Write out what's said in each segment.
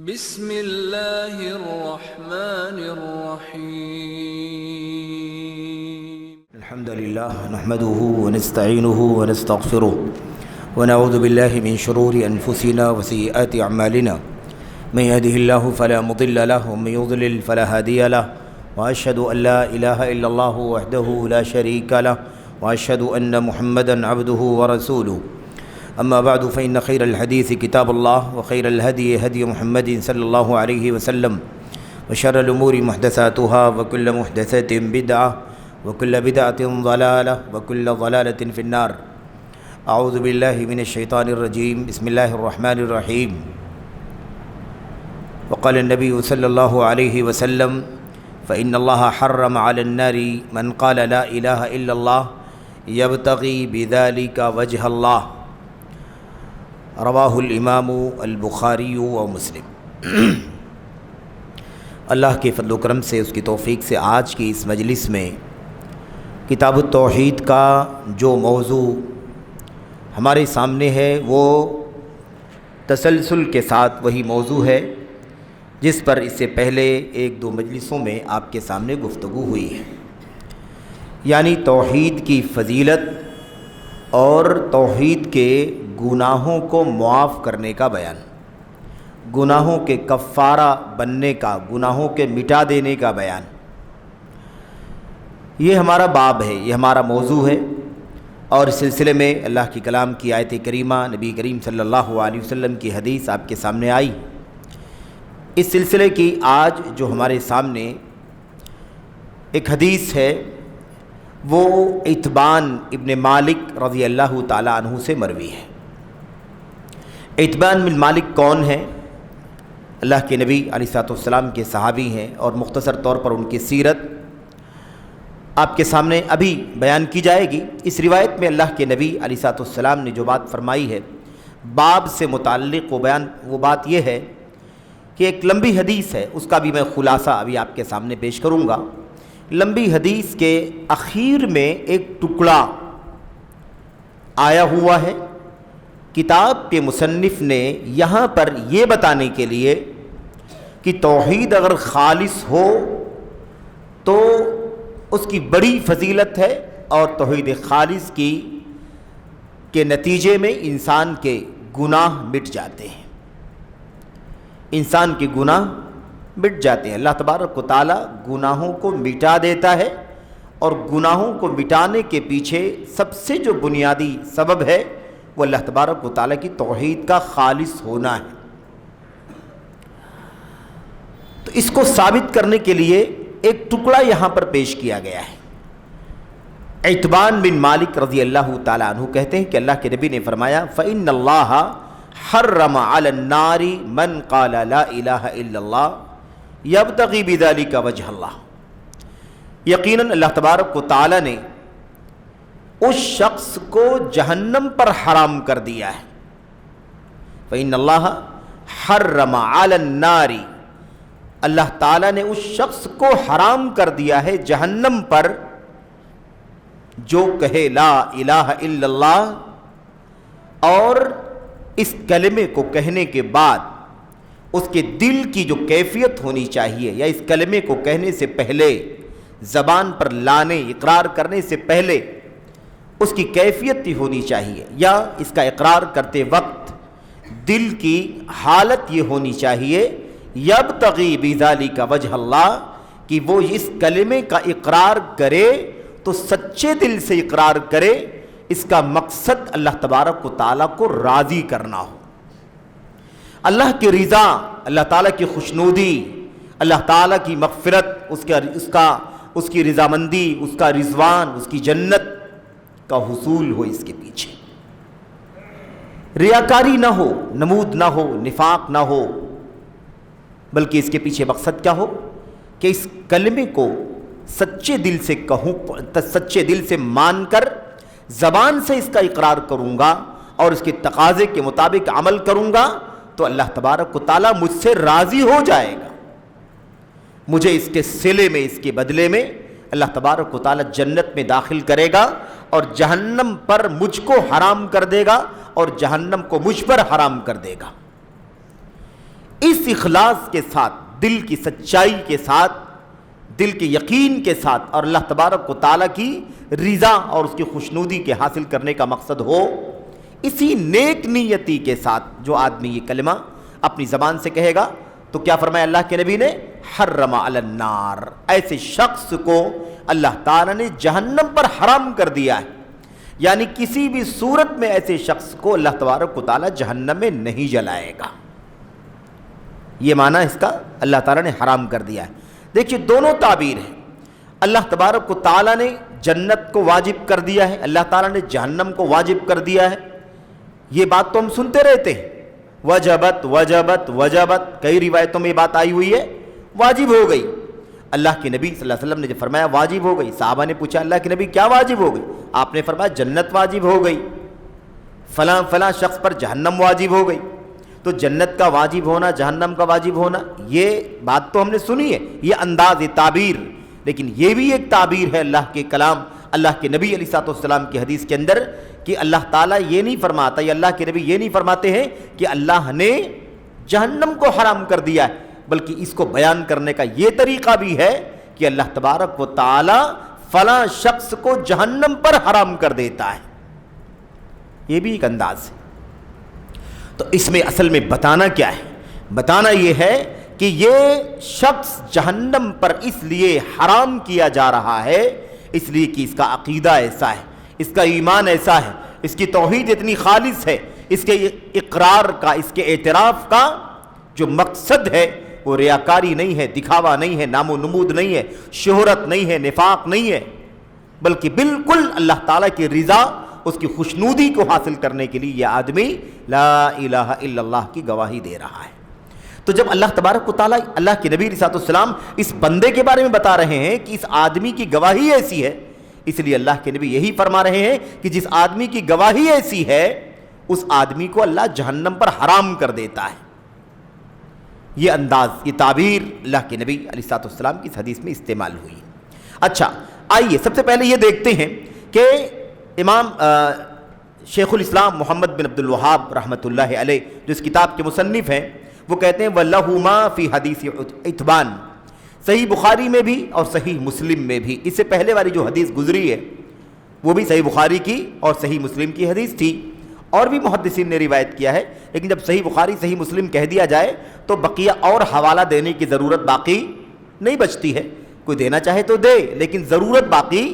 بسم اللہ الرحمن الرحیم الحمد للہ نحمده ونستعینه ونستغفره ونعوذ باللہ من شرور انفسنا وسیئات اعمالنا من يهده الله فلا مضل له ومن يضلل فلا هادي له واشهد ان لا اله الا الله وحده لا شريك له واشهد ان محمدا عبده ورسوله اما بعد فان خير الحديث كتاب الله وخير الهدي هدي محمد صلى الله عليه وسلم وشر الامور محدثاتها وكل محدثة بدعة وكل بدعة ضلالة وكل ضلالة في النار. اعوذ باللہ من الشیطان الرجیم. بسم اللہ الرحمن الرحیم. وقال النبی صلی اللہ علیہ وسلم فإن اللہ حرم على النار من قال لا الہ الا اللہ یبتغی بذلک وجہ اللہ. رواہ الامام البخاری و مسلم. اللہ کے فضل و کرم سے، اس کی توفیق سے آج کی اس مجلس میں کتاب التوحید کا جو موضوع ہمارے سامنے ہے وہ تسلسل کے ساتھ وہی موضوع ہے جس پر اس سے پہلے ایک دو مجلسوں میں آپ کے سامنے گفتگو ہوئی ہے، یعنی توحید کی فضیلت اور توحید کے گناہوں کو معاف کرنے کا بیان، گناہوں کے کفارہ بننے کا، گناہوں کے مٹا دینے کا بیان. یہ ہمارا باب ہے، یہ ہمارا موضوع ہے، اور اس سلسلے میں اللہ کی کلام کی آیت کریمہ، نبی کریم صلی اللہ علیہ وسلم کی حدیث آپ کے سامنے آئی. اس سلسلے کی آج جو ہمارے سامنے ایک حدیث ہے وہ عتبان ابن مالک رضی اللہ تعالی عنہ سے مروی ہے. عتبان بن مالک کون ہیں؟ اللہ کے نبی علیہ الصلوۃ والسلام کے صحابی ہیں، اور مختصر طور پر ان کی سیرت آپ کے سامنے ابھی بیان کی جائے گی. اس روایت میں اللہ کے نبی علیہ الصلوۃ والسلام نے جو بات فرمائی ہے باب سے متعلق وہ بات یہ ہے کہ ایک لمبی حدیث ہے، اس کا بھی میں خلاصہ ابھی آپ کے سامنے پیش کروں گا. لمبی حدیث کے اخیر میں ایک ٹکڑا آیا ہوا ہے. کتاب کے مصنف نے یہاں پر یہ بتانے کے لیے کہ توحید اگر خالص ہو تو اس کی بڑی فضیلت ہے، اور توحید خالص کے نتیجے میں انسان کے گناہ مٹ جاتے ہیں، انسان کے گناہ مٹ جاتے ہیں. اللہ تبارک و تعالی گناہوں کو مٹا دیتا ہے، اور گناہوں کو مٹانے کے پیچھے سب سے جو بنیادی سبب ہے وہ اللہ تبارک و تعالی کی توحید کا خالص ہونا ہے. تو اس کو ثابت کرنے کے لیے ایک ٹکڑا یہاں پر پیش کیا گیا ہے. عتبان بن مالک رضی اللہ تعالی عنہ کہتے ہیں کہ اللہ کے نبی نے فرمایا فإن اللہ حرم علی النار من قال لا الہ الا اللہ یبتغی بذلک وجہ اللہ. یقیناً اللہ تبارک و تعالی نے اس شخص کو جہنم پر حرام کر دیا ہے. فإن اللہ حرم علی النار، اللہ تعالیٰ نے اس شخص کو حرام کر دیا ہے جہنم پر جو کہے لا الہ الا اللہ، اور اس کلمے کو کہنے کے بعد اس کے دل کی جو کیفیت ہونی چاہیے، یا اس کلمے کو کہنے سے پہلے، زبان پر لانے اقرار کرنے سے پہلے اس کی کیفیت ہی ہونی چاہیے، یا اس کا اقرار کرتے وقت دل کی حالت یہ ہونی چاہیے یبتغی بذالک وجہ اللہ، کہ وہ اس کلمے کا اقرار کرے تو سچے دل سے اقرار کرے، اس کا مقصد اللہ تبارک و تعالیٰ کو راضی کرنا ہو، اللہ کی رضا، اللہ تعالیٰ کی خوشنودی، اللہ تعالیٰ کی مغفرت، اس کی رضامندی، اس کا رضوان، اس کی جنت کا حصول ہو. اس کے پیچھے ریاکاری نہ ہو، نمود نہ ہو، نفاق نہ ہو، بلکہ اس کے پیچھے مقصد کیا ہو کہ اس کلمے کو سچے دل سے کہوں، سچے دل سے مان کر زبان سے اس کا اقرار کروں گا اور اس کے تقاضے کے مطابق عمل کروں گا تو اللہ تبارک و تعالیٰ مجھ سے راضی ہو جائے گا. مجھے اس کے صلے میں، اس کے بدلے میں اللہ تبارک و تعالیٰ جنت میں داخل کرے گا، اور جہنم پر مجھ کو حرام کر دے گا، اور جہنم کو مجھ پر حرام کر دے گا. اس اخلاص کے ساتھ، دل کی سچائی کے ساتھ، دل کے یقین کے ساتھ، اور اللہ تبارک و تعالیٰ کی رضا اور اس کی خوشنودی کے حاصل کرنے کا مقصد ہو، اسی نیک نیتی کے ساتھ جو آدمی یہ کلمہ اپنی زبان سے کہے گا، تو کیا فرمایا اللہ کے نبی نے؟ حرم علی النار، ایسے شخص کو اللہ تعالیٰ نے جہنم پر حرام کر دیا ہے، یعنی کسی بھی صورت میں ایسے شخص کو اللہ تبارک و تعالیٰ جہنم میں نہیں جلائے گا۔ یہ معنی اس کا اللہ تعالیٰ نے حرام کر دیا ہے۔ دیکھیے دونوں تعبیر ہیں، اللہ تبارک و تعالیٰ نے جنت کو واجب کر دیا ہے، اللہ تعالیٰ نے جہنم کو واجب کر دیا ہے۔ یہ بات تو ہم سنتے رہتے ہیں، وجبت وجبت وجبت، کئی روایتوں میں یہ بات آئی ہوئی ہے، واجب ہو گئی۔ اللہ کے نبی صلی اللہ علیہ وسلم نے جب فرمایا واجب ہو گئی، صحابہ نے پوچھا اللہ کے نبی کیا واجب ہو گئی؟ آپ نے فرمایا جنت واجب ہو گئی، فلاں فلاں شخص پر جہنم واجب ہو گئی۔ تو جنت کا واجب ہونا، جہنم کا واجب ہونا، یہ بات تو ہم نے سنی ہے، یہ انداز، یہ تعبیر، لیکن یہ بھی ایک تعبیر ہے اللہ کے کلام، اللہ کے نبی علیہ السلام کی حدیث کے اندر، کہ اللہ تعالیٰ یہ نہیں فرماتا، یا اللہ کے نبی یہ نہیں فرماتے ہیں کہ اللہ نے جہنم کو حرام کر دیا ہے، بلکہ اس کو بیان کرنے کا یہ طریقہ بھی ہے کہ اللہ تبارک و تعالیٰ فلاں شخص کو جہنم پر حرام کر دیتا ہے، یہ بھی ایک انداز ہے۔ تو اس میں اصل میں بتانا کیا ہے؟ بتانا یہ ہے کہ یہ شخص جہنم پر اس لیے حرام کیا جا رہا ہے، اس لیے کہ اس کا عقیدہ ایسا ہے، اس کا ایمان ایسا ہے، اس کی توحید اتنی خالص ہے، اس کے اقرار کا، اس کے اعتراف کا جو مقصد ہے وہ ریاکاری نہیں ہے، دکھاوا نہیں ہے، نام و نمود نہیں ہے، شہرت نہیں ہے، نفاق نہیں ہے، بلکہ بالکل اللہ تعالیٰ کی رضا، اس کی خوشنودی کو حاصل کرنے کے لیے یہ آدمی لا الہ الا اللہ کی گواہی دے رہا ہے۔ تو جب اللہ تبارک و تعالیٰ اللہ کے نبی علیہ السلام اس بندے کے بارے میں بتا رہے ہیں کہ اس آدمی کی گواہی ایسی ہے، اس لیے اللہ کے نبی یہی فرما رہے ہیں کہ جس آدمی کی گواہی ایسی ہے اس آدمی کو اللہ جہنم پر حرام کر دیتا ہے۔ یہ انداز، یہ تعبیر اللہ کے نبی علیہ السلام کی اس حدیث میں استعمال ہوئی۔ اچھا آئیے سب سے پہلے یہ دیکھتے ہیں کہ امام شیخ الاسلام محمد بن عبد الوہاب رحمۃ اللہ علیہ جو اس کتاب کے مصنف ہیں، وہ کہتے ہیں وَلَهُمَا فِي حدیث عتبان، صحیح بخاری میں بھی اور صحیح مسلم میں بھی، اس سے پہلے والی جو حدیث گزری ہے وہ بھی صحیح بخاری کی اور صحیح مسلم کی حدیث تھی، اور بھی محدثین نے روایت کیا ہے، لیکن جب صحیح بخاری صحیح مسلم کہہ دیا جائے تو بقیہ اور حوالہ دینے کی ضرورت باقی نہیں بچتی ہے، کوئی دینا چاہے تو دے لیکن ضرورت باقی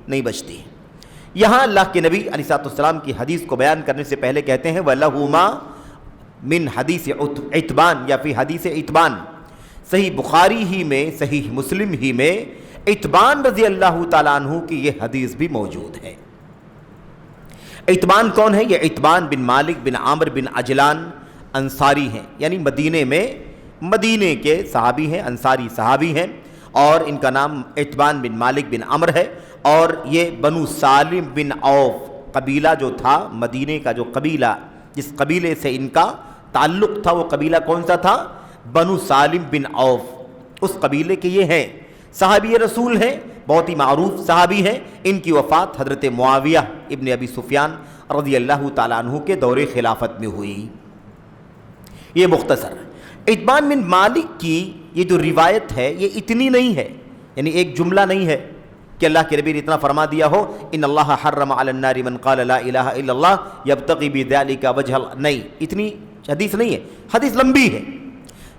نہیں بچتی ہے۔ یہاں اللہ کے نبی علیہ السلام کی حدیث کو بیان کرنے سے پہلے کہتے ہیں وَلَهُمَا من حدیث عتبان یا فی حدیث عتبان، صحیح بخاری ہی میں صحیح مسلم ہی میں عتبان رضی اللہ تعالیٰ عنہ کی یہ حدیث بھی موجود ہے۔ عتبان کون ہے؟ یہ عتبان بن مالک بن عامر بن عجلان انصاری ہیں، یعنی مدینے کے صحابی ہیں، انصاری صحابی ہیں، اور ان کا نام عتبان بن مالک بن عمر ہے، اور یہ بنو سالم بن عوف قبیلہ جو تھا، مدینے کا جو قبیلہ جس قبیلے سے ان کا تعلق تھا وہ قبیلہ کون سا تھا؟ بنو سالم بن عوف، اس قبیلے کے یہ ہیں، صحابی رسول ہیں، بہت ہی معروف صحابی ہیں۔ ان کی وفات حضرت معاویہ ابن ابی سفیان رضی اللہ تعالیٰ عنہ کے دور خلافت میں ہوئی۔ یہ مختصر عتبان بن مالک کی یہ جو روایت ہے یہ اتنی نہیں ہے، یعنی ایک جملہ نہیں ہے کہ اللہ کے نبی نے اتنا فرما دیا ہو ان اللہ حرم علی النار من قال لا الہ الا اللہ یبتغی بذلک وجہ اللہ، نہیں، اتنی حدیث نہیں ہے، حدیث لمبی ہے۔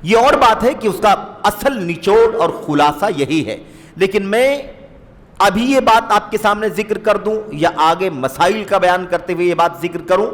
یہ اور بات ہے کہ اس کا اصل نچوڑ اور خلاصہ یہی ہے، لیکن میں ابھی یہ بات آپ کے سامنے ذکر کر دوں یا آگے مسائل کا بیان کرتے ہوئے یہ بات ذکر کروں،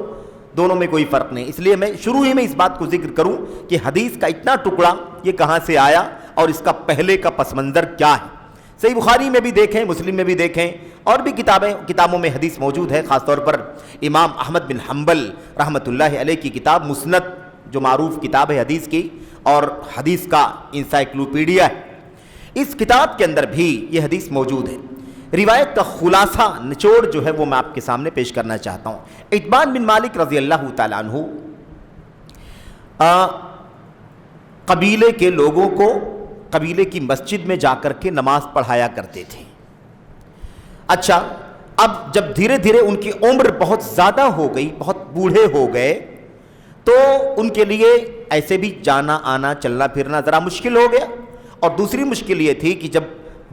دونوں میں کوئی فرق نہیں، اس لیے میں شروع ہی میں اس بات کو ذکر کروں کہ حدیث کا اتنا ٹکڑا یہ کہاں سے آیا اور اس کا پہلے کا پس منظر کیا ہے۔ صحیح بخاری میں بھی دیکھیں، مسلم میں بھی دیکھیں، اور بھی کتابوں میں حدیث موجود ہے، خاص طور پر امام احمد بن حنبل رحمۃ اللہ علیہ کی کتاب مسند جو معروف کتاب ہے حدیث کی اور حدیث کا انسائکلوپیڈیا ہے، اس کتاب کے اندر بھی یہ حدیث موجود ہے۔ روایت کا خلاصہ نچوڑ جو ہے وہ میں آپ کے سامنے پیش کرنا چاہتا ہوں۔ عتبان بن مالک رضی اللہ تعالیٰ عنہ قبیلے کے لوگوں کو قبیلے کی مسجد میں جا کر کے نماز پڑھایا کرتے تھے۔ اچھا، اب جب دھیرے دھیرے ان کی عمر بہت زیادہ ہو گئی، بہت بوڑھے ہو گئے، تو ان کے لیے ایسے بھی جانا آنا چلنا پھرنا ذرا مشکل ہو گیا، اور دوسری مشکل یہ تھی کہ جب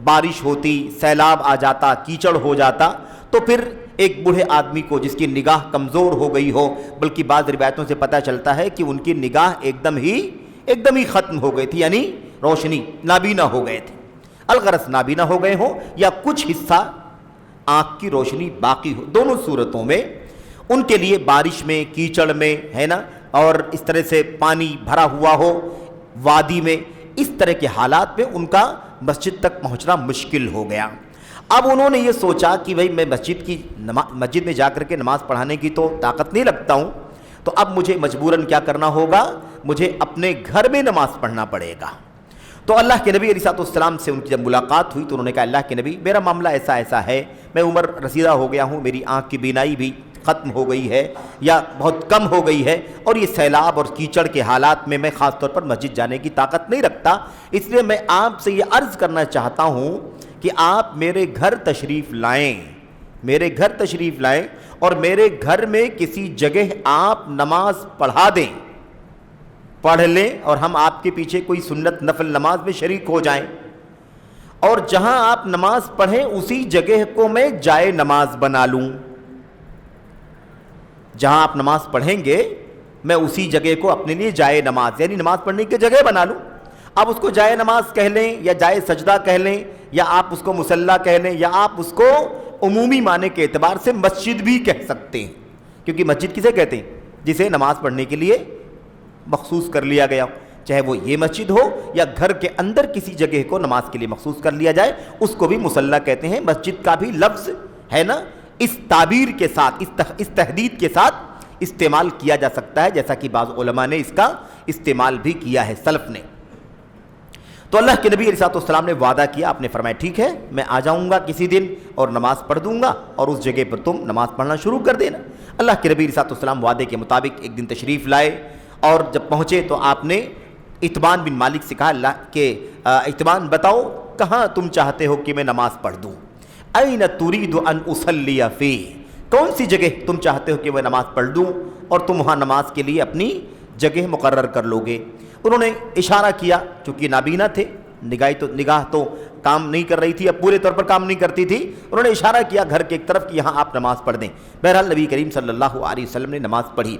بارش ہوتی، سیلاب آ جاتا، کیچڑ ہو جاتا، تو پھر ایک بوڑھے آدمی کو جس کی نگاہ کمزور ہو گئی ہو، بلکہ بعض روایتوں سے پتہ چلتا ہے کہ ان کی نگاہ ایک دم ہی ختم ہو گئی تھی، یعنی روشنی، نابینا ہو گئے تھے، الغرض نابینا ہو گئے ہوں یا کچھ حصہ آنکھ کی روشنی باقی ہو، دونوں صورتوں میں ان کے لیے بارش میں، کیچڑ میں، ہے نا، اور اس طرح سے پانی بھرا ہوا ہو وادی میں، اس طرح کے حالات میں ان کا مسجد تک پہنچنا مشکل ہو گیا۔ اب انہوں نے یہ سوچا کہ بھئی میں مسجد میں جا کر کے نماز پڑھانے کی تو طاقت نہیں رکھتا ہوں، تو اب مجھے مجبوراً کیا کرنا ہوگا، مجھے اپنے گھر میں نماز پڑھنا پڑے گا۔ تو اللہ کے نبی علیہ السلام سے ان کی جب ملاقات ہوئی تو انہوں نے کہا اللہ کے نبی میرا معاملہ ایسا ہے، میں عمر رسیدہ ہو گیا ہوں، میری آنکھ کی بینائی بھی ختم ہو گئی ہے یا بہت کم ہو گئی ہے، اور یہ سیلاب اور کیچڑ کے حالات میں خاص طور پر مسجد جانے کی طاقت نہیں رکھتا، اس لیے میں آپ سے یہ عرض کرنا چاہتا ہوں کہ آپ میرے گھر تشریف لائیں، اور میرے گھر میں کسی جگہ آپ نماز پڑھ لیں اور ہم آپ کے پیچھے کوئی سنت نفل نماز میں شریک ہو جائیں، اور جہاں آپ نماز پڑھیں اسی جگہ کو میں جائے نماز بنا لوں، جہاں آپ نماز پڑھیں گے میں اسی جگہ کو اپنے لیے جائے نماز، یعنی نماز پڑھنے کی جگہ بنا لوں۔ آپ اس کو جائے نماز کہہ لیں یا جائے سجدہ کہہ لیں یا آپ اس کو مصلی کہہ لیں یا آپ اس کو عمومی معنی کے اعتبار سے مسجد بھی کہہ سکتے ہیں، کیونکہ مسجد کسے کہتے ہیں، جسے نماز پڑھنے کے لیے مخصوص کر لیا گیا، چاہے وہ یہ مسجد ہو یا گھر کے اندر کسی جگہ کو نماز کے لیے مخصوص کر لیا جائے، اس کو بھی مصلی کہتے ہیں۔ مسجد کا بھی لفظ ہے نا اس تعبیر کے ساتھ، اس تحدید کے ساتھ استعمال کیا جا سکتا ہے، جیسا کہ بعض علماء نے اس کا استعمال بھی کیا ہے، سلف نے۔ تو اللہ کے نبی علیہ السلام نے وعدہ کیا، آپ نے فرمایا ٹھیک ہے میں آ جاؤں گا کسی دن اور نماز پڑھ دوں گا، اور اس جگہ پر تم نماز پڑھنا شروع کر دینا۔ اللہ کے نبی علیہ السلام وعدے کے مطابق ایک دن تشریف لائے، اور جب پہنچے تو آپ نے اتبان بن مالک سے کہا اللہ کہ اتبان بتاؤ کہاں تم چاہتے ہو کہ میں نماز پڑھ دوں، این ترید ان اصلی فی، کون سی جگہ تم چاہتے ہو کہ میں نماز پڑھ دوں اور تم وہاں نماز کے لیے اپنی جگہ مقرر کر لو گے۔ انہوں نے اشارہ کیا، چونکہ نابینا تھے، نگاہ تو کام نہیں کر رہی تھی، اب پورے طور پر کام نہیں کرتی تھی، انہوں نے اشارہ کیا گھر کے ایک طرف کہ یہاں آپ نماز پڑھ دیں۔ بہرحال نبی کریم صلی اللہ علیہ وسلم نے نماز پڑھی۔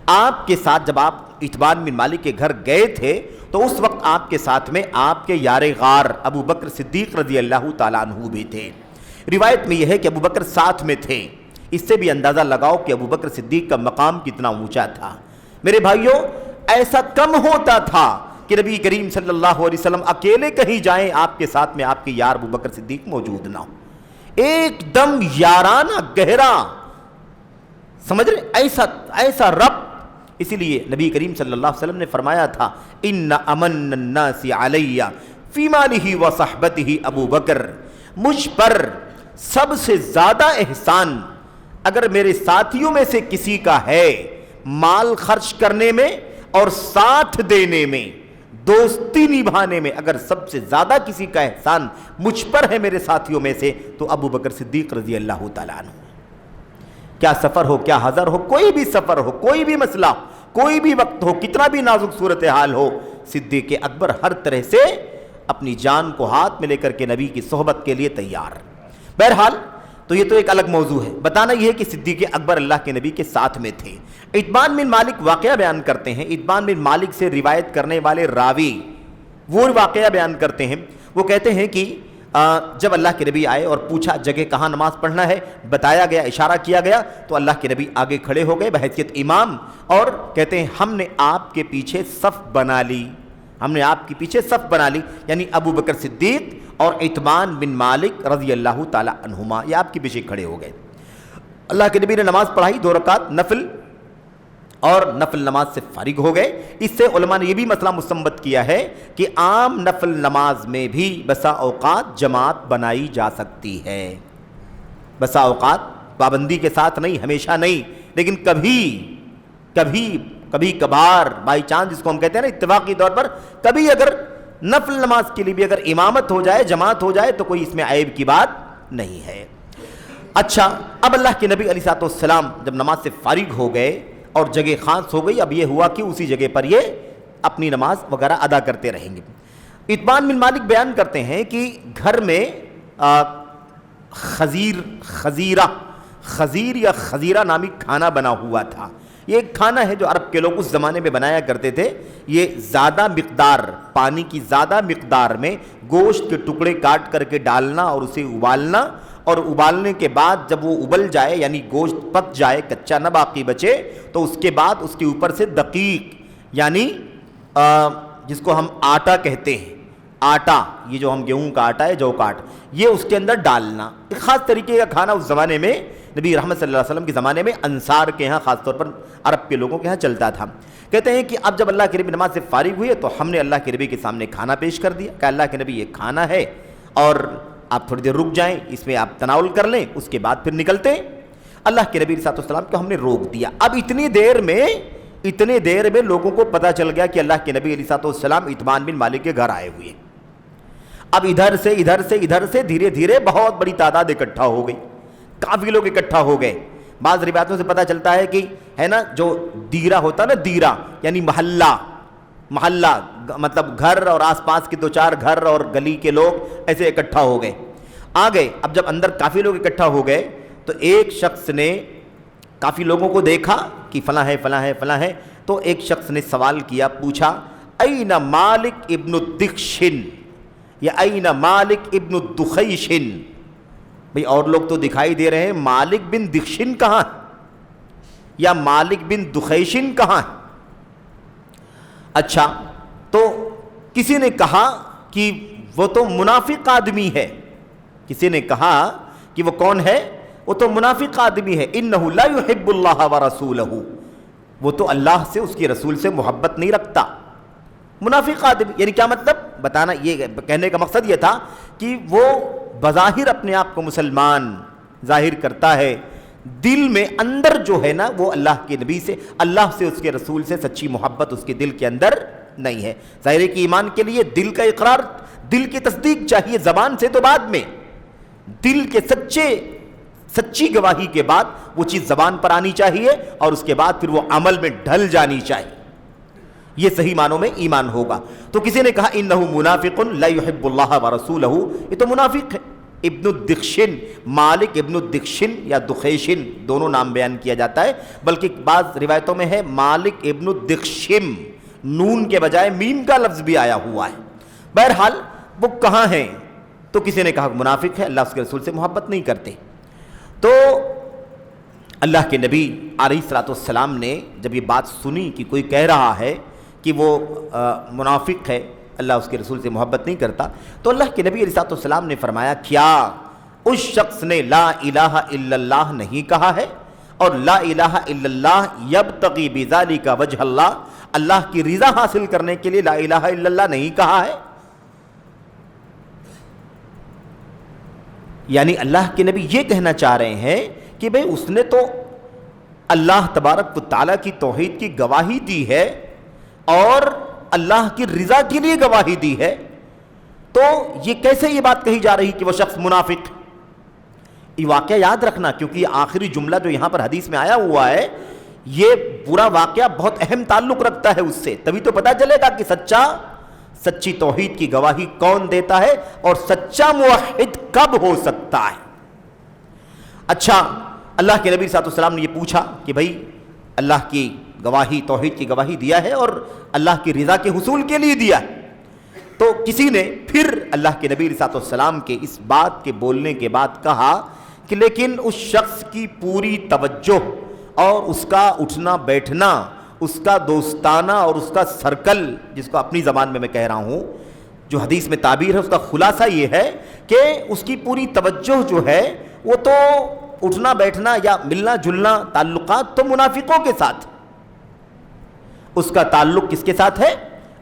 آپ کے ساتھ جب آپ اتبان بن مالک کے گھر گئے تھے تو اس وقت آپ کے ساتھ میں آپ کے یار غار ابو بکر صدیق رضی اللہ تعالیٰ عنہ بھی تھے۔ روایت میں یہ ہے کہ ابو بکر ساتھ میں تھے، اس سے بھی اندازہ لگاؤ کہ ابو بکر صدیق کا مقام کتنا اونچا تھا۔ میرے بھائیوں ایسا کم ہوتا تھا کہ نبی کریم صلی اللہ علیہ وسلم اکیلے کہیں جائیں آپ کے ساتھ میں آپ کے یار ابو بکر صدیق موجود نہ ہو، ایک دم یارانہ گہرا، سمجھ رہے، ایسا رب۔ اسی لیے نبی کریم صلی اللہ علیہ وسلم نے فرمایا تھا ان امن الناس علی فی مالہ و صحبتہ ابو بکر، مجھ پر سب سے زیادہ احسان اگر میرے ساتھیوں میں سے کسی کا ہے مال خرچ کرنے میں اور ساتھ دینے میں، دوستی نبھانے میں، اگر سب سے زیادہ کسی کا احسان مجھ پر ہے میرے ساتھیوں میں سے تو ابو بکر صدیق رضی اللہ تعالیٰ عنہ۔ کیا سفر ہو، کیا حضر ہو، کوئی بھی سفر ہو، کوئی بھی مسئلہ، کوئی بھی وقت ہو، کتنا بھی نازک صورتحال ہو، صدیق اکبر ہر طرح سے اپنی جان کو ہاتھ میں لے کر کے نبی کی صحبت کے لیے تیار۔ بہرحال تو یہ تو ایک الگ موضوع ہے، بتانا یہ ہے کہ صدیق اکبر اللہ کے نبی کے ساتھ میں تھے۔ اتبان بن مالک واقعہ بیان کرتے ہیں، اتبان بن مالک سے روایت کرنے والے راوی وہ واقعہ بیان کرتے ہیں، وہ کہتے ہیں کہ جب اللہ کے نبی آئے اور پوچھا جگہ کہاں نماز پڑھنا ہے، بتایا گیا، اشارہ کیا گیا، تو اللہ کے نبی آگے کھڑے ہو گئے بحیثیت امام، اور کہتے ہیں ہم نے آپ کے پیچھے صف بنا لی، یعنی ابو بکر صدیق اور اتبان بن مالک رضی اللہ تعالی عنہما یہ آپ کے پیچھے کھڑے ہو گئے۔ اللہ کے نبی نے نماز پڑھائی 2 رکعت نفل، اور نفل نماز سے فارغ ہو گئے۔ اس سے علماء نے یہ بھی مسئلہ مستنبط کیا ہے کہ عام نفل نماز میں بھی بسا اوقات جماعت بنائی جا سکتی ہے، بسا اوقات پابندی کے ساتھ نہیں، ہمیشہ نہیں، لیکن کبھی کبھار بائی چانس جس کو ہم کہتے ہیں نا اتفاقی طور پر، کبھی اگر نفل نماز کے لیے بھی اگر امامت ہو جائے، جماعت ہو جائے تو کوئی اس میں عیب کی بات نہیں ہے۔ اچھا، اب اللہ کے نبی علیہ السلام جب نماز سے فارغ ہو گئے، اور جگہ خاص ہو گئی، اب یہ ہوا کہ اسی جگہ پر یہ اپنی نماز وغیرہ ادا کرتے رہیں گے۔ اتبان بن مالک بیان کرتے ہیں کہ گھر میں خزیر یا خزیرہ نامی کھانا بنا ہوا تھا۔ یہ ایک کھانا ہے جو عرب کے لوگ اس زمانے میں بنایا کرتے تھے۔ یہ زیادہ مقدار، پانی کی زیادہ مقدار میں گوشت کے ٹکڑے کاٹ کر کے ڈالنا اور اسے ابالنا، اور ابالنے کے بعد جب وہ ابل جائے یعنی گوشت پک جائے، کچا نہ باقی بچے، تو اس کے بعد اس کے اوپر سے دقیق یعنی جس کو ہم آٹا کہتے ہیں، آٹا، یہ جو ہم گیہوں کا آٹا ہے، جو کا آٹا، یہ اس کے اندر ڈالنا۔ ایک خاص طریقے کا کھانا اس زمانے میں نبی رحمت صلی اللہ علیہ وسلم کے زمانے میں انصار کے ہاں، خاص طور پر عرب کے لوگوں کے ہاں چلتا تھا۔ کہتے ہیں کہ اب جب اللہ کے نبی نماز سے فارغ ہوئے تو ہم نے اللہ کے نبی کے سامنے کھانا پیش کر دیا کہ اللہ کے نبی یہ کھانا ہے اور آپ تھوڑی دیر رک جائیں، اس میں آپ تناول کر لیں، اس کے بعد پھر نکلتے ہیں۔ اللہ کے نبی صلی اللہ علیہ وسلم کو ہم نے روک دیا۔ اب اتنی دیر میں لوگوں کو پتہ چل گیا کہ اللہ کے نبی علیہ السلام اتبان بن مالک کے گھر آئے ہوئے۔ اب ادھر سے دھیرے دھیرے بہت بڑی تعداد اکٹھا ہو گئی، کافی لوگ اکٹھا ہو گئے۔ بعض روایتوں سے پتہ چلتا ہے کہ ہے نا جو دیرہ ہوتا نا، دیرہ یعنی محلہ مطلب گھر اور آس پاس کے 2-4 گھر اور گلی کے لوگ ایسے اکٹھا ہو گئے، آ گئے۔ اب جب اندر کافی لوگ اکٹھا ہو گئے تو ایک شخص نے کافی لوگوں کو دیکھا کہ فلاں ہے، تو ایک شخص نے سوال کیا، پوچھا این مالک ابن الدخشن یا این مالک ابن الدخیشن، بھئی اور لوگ تو دکھائی دے رہے ہیں، مالک بن دخشن کہاں یا مالک بن دخیشن کہاں؟ اچھا، تو کسی نے کہا کہ وہ تو منافق آدمی ہے، کسی نے کہا کہ وہ کون ہے؟ وہ تو منافق آدمی ہے، انہ لا یحب اللہ ورسولہ، وہ تو اللہ سے، اس کے رسول سے محبت نہیں رکھتا۔ منافق آدمی یعنی کیا مطلب بتانا، یہ کہنے کا مقصد یہ تھا کہ وہ بظاہر اپنے آپ کو مسلمان ظاہر کرتا ہے، دل میں اندر جو ہے نا وہ اللہ کے نبی سے، اللہ سے، اس کے رسول سے سچی محبت اس کے دل کے اندر نہیں ہے۔ ظاہر کی ایمان کے لیے دل کا اقرار، دل کی تصدیق چاہیے، زبان سے تو بعد میں، دل کے سچی گواہی کے بعد وہ چیز زبان پر آنی چاہیے اور اس کے بعد پھر وہ عمل میں ڈھل جانی چاہیے، یہ صحیح معنوں میں ایمان ہوگا۔ تو کسی نے کہا انہ منافق لا یحب اللہ ورسولہ، یہ تو منافق ہے۔ ابن الدخشن، مالک ابن الدخشن یا دخیشن دونوں نام بیان کیا جاتا ہے، بلکہ بعض روایتوں میں ہے مالک ابن الدخشم، نون کے بجائے میم کا لفظ بھی آیا ہوا ہے۔ بہرحال وہ کہاں ہیں؟ تو کسی نے کہا منافق ہے، اللہ اس کے رسول سے محبت نہیں کرتے۔ تو اللہ کے نبی علیہ السلام نے جب یہ بات سنی کہ کوئی کہہ رہا ہے کہ وہ منافق ہے، اللہ اس کے رسول سے محبت نہیں کرتا، تو اللہ کے نبی علیہ السلام نے فرمایا، کیا اس شخص نے لا الہ الا اللہ نہیں کہا ہے؟ اور لا الہ الا اللہ یبتغی بذالک وجہ اللہ، اللہ کی رضا حاصل کرنے کے لیے لا الہ الا اللہ نہیں کہا ہے؟ یعنی اللہ کے نبی یہ کہنا چاہ رہے ہیں کہ بھئی اس نے تو اللہ تبارک و تعالیٰ کی توحید کی گواہی دی ہے اور اللہ کی رضا کے لیے گواہی دی ہے، تو یہ کیسے یہ بات کہی جا رہی کہ وہ شخص منافق؟ یہ واقعہ یاد رکھنا، کیونکہ یہ آخری جملہ جو یہاں پر حدیث میں آیا ہوا ہے، یہ پورا واقعہ بہت اہم تعلق رکھتا ہے اس سے، تبھی تو پتہ چلے گا کہ سچی توحید کی گواہی کون دیتا ہے اور سچا موحد کب ہو سکتا ہے۔ اچھا، اللہ کے نبی صلی اللہ علیہ وسلم نے یہ پوچھا کہ بھئی اللہ کی گواہی، توحید کی گواہی دیا ہے اور اللہ کی رضا کے حصول کے لیے دیا ہے، تو کسی نے پھر اللہ کے نبی صلی اللہ علیہ وسلم کے اس بات کے بولنے کے بعد کہا کہ لیکن اس شخص کی پوری توجہ اور اس کا اٹھنا بیٹھنا، اس کا دوستانہ اور اس کا سرکل، جس کو اپنی زبان میں کہہ رہا ہوں، جو حدیث میں تعبیر ہے اس کا خلاصہ یہ ہے کہ اس کی پوری توجہ جو ہے وہ تو اٹھنا بیٹھنا یا ملنا جلنا، تعلقات تو منافقوں کے ساتھ، اس کا تعلق کس کے ساتھ ہے؟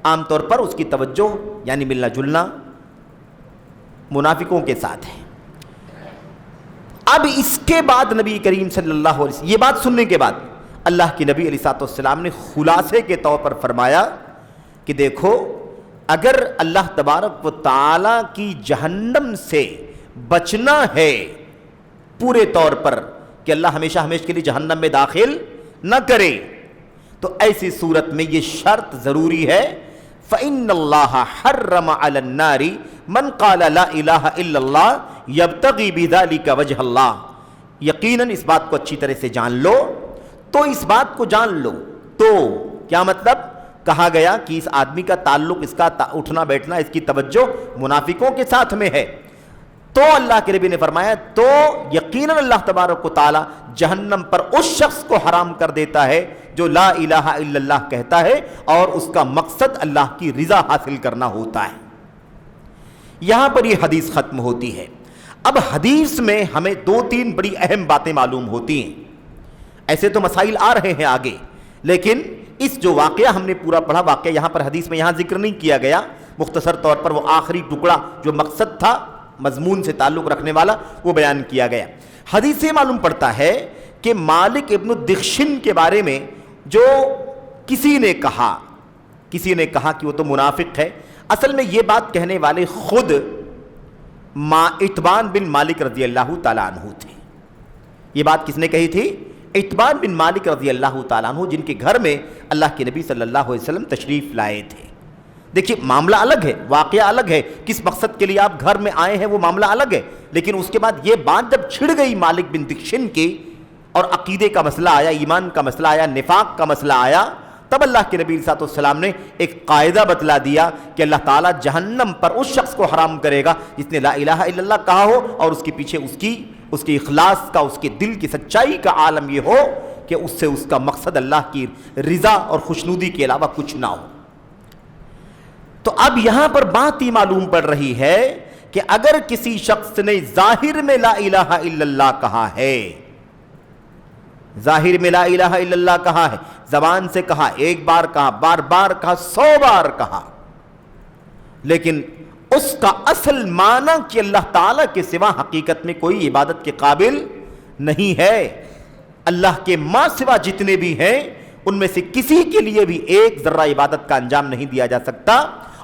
عام طور پر اس کی توجہ یعنی ملنا جلنا منافقوں کے ساتھ ہے۔ اب اس کے بعد نبی کریم صلی اللہ علیہ وسلم، یہ بات سننے کے بعد اللہ کے نبی علیہ السلام نے خلاصے کے طور پر فرمایا کہ دیکھو، اگر اللہ تبارک و تعالیٰ کی جہنم سے بچنا ہے پورے طور پر کہ اللہ ہمیشہ کے لیے جہنم میں داخل نہ کرے، تو ایسی صورت میں یہ شرط ضروری ہے فَإِنَّ اللَّهَ حَرَّمَ عَلَى النَّارِ مَنْ قَالَ لَا إِلَهَ إِلَّا اللَّهِ يَبْتَغِي بِذَلِكَ وَجْهَ اللَّهِ. یقیناً اس بات کو اچھی طرح سے جان لو. تو اس بات کو جان لو تو کیا مطلب؟ کہا گیا کہ اس آدمی کا تعلق، اس کا اٹھنا بیٹھنا، اس کی توجہ منافقوں کے ساتھ میں ہے. تو اللہ کے نبی نے فرمایا تو یقیناً اللہ تبارک و تعالی جہنم پر اس شخص کو حرام کر دیتا ہے جو لا الہ الا اللہ کہتا ہے اور اس کا مقصد اللہ کی رضا حاصل کرنا ہوتا ہے. یہاں پر یہ حدیث ختم ہوتی ہے. اب حدیث میں ہمیں 2-3 بڑی اہم باتیں معلوم ہوتی ہیں. ایسے تو مسائل آ رہے ہیں آگے، لیکن اس جو واقعہ ہم نے پورا پڑھا، واقعہ یہاں پر حدیث میں یہاں ذکر نہیں کیا گیا، مختصر طور پر وہ آخری ٹکڑا جو مقصد تھا مضمون سے تعلق رکھنے والا وہ بیان کیا گیا. حدیث سے معلوم پڑتا ہے کہ مالک ابن الدخشن کے بارے میں جو کسی نے کہا کہ وہ تو منافق ہے. اصل میں یہ بات کہنے والے خود اتبان بن مالک رضی اللہ تعالیٰ عنہ تھے. یہ بات کس نے کہی تھی؟ اتبان بن مالک رضی اللہ تعالیٰ عنہ، جن کے گھر میں اللہ کے نبی صلی اللہ علیہ وسلم تشریف لائے تھے. دیکھیے معاملہ الگ ہے، واقعہ الگ ہے، کس مقصد کے لیے آپ گھر میں آئے ہیں وہ معاملہ الگ ہے. لیکن اس کے بعد یہ بات جب چھڑ گئی مالک بن دخشن کی اور عقیدے کا مسئلہ آیا، ایمان کا مسئلہ آیا، نفاق کا مسئلہ آیا، تب اللہ کے نبی صلی اللہ علیہ وسلم نے ایک قاعدہ بتلا دیا کہ اللہ تعالیٰ جہنم پر اس شخص کو حرام کرے گا جس نے لا الہ الا اللہ کہا ہو اور اس کے پیچھے اس کے اخلاص کا، اس کے دل کی سچائی کا عالم یہ ہو کہ اس سے اس کا مقصد اللہ کی رضا اور خوشنودی کے علاوہ کچھ نہ ہو. تو اب یہاں پر بات ہی معلوم پڑ رہی ہے کہ اگر کسی شخص نے ظاہر میں لا الہ الا اللہ کہا ہے، ظاہر میں لا الہ الا اللہ کہا ہے، زبان سے کہا، ایک بار کہا، بار بار کہا، 100 بار کہا، لیکن اس کا اصل معنی کہ اللہ تعالیٰ کے سوا حقیقت میں کوئی عبادت کے قابل نہیں ہے. اللہ کے ماں سوا جتنے بھی ہیں ان میں سے کسی کے لیے بھی ایک ذرہ عبادت کا انجام نہیں دیا جا سکتا،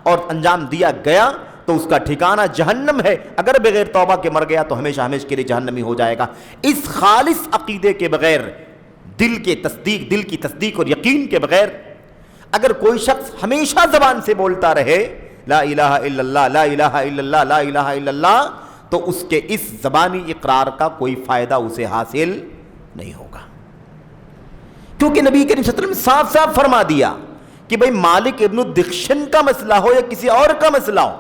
اور انجام دیا گیا تو اس کا ٹھکانہ جہنم ہے. اگر بغیر توبہ کے مر گیا تو ہمیشہ ہمیشہ کے لیے جہنمی ہو جائے گا. اس خالص عقیدے کے بغیر، دل کی تصدیق اور یقین کے بغیر اگر کوئی شخص ہمیشہ زبان سے بولتا رہے لا الہ الا اللہ، لا الہ الا اللہ، لا الہ الا اللہ، تو اس کے اس زبانی اقرار کا کوئی فائدہ اسے حاصل نہیں ہوگا. کیونکہ نبی کریم صلی اللہ علیہ وسلم صاف صاف فرما دیا کہ بھئی مالک ابن الدخشن کا مسئلہ ہو یا کسی اور کا مسئلہ ہو،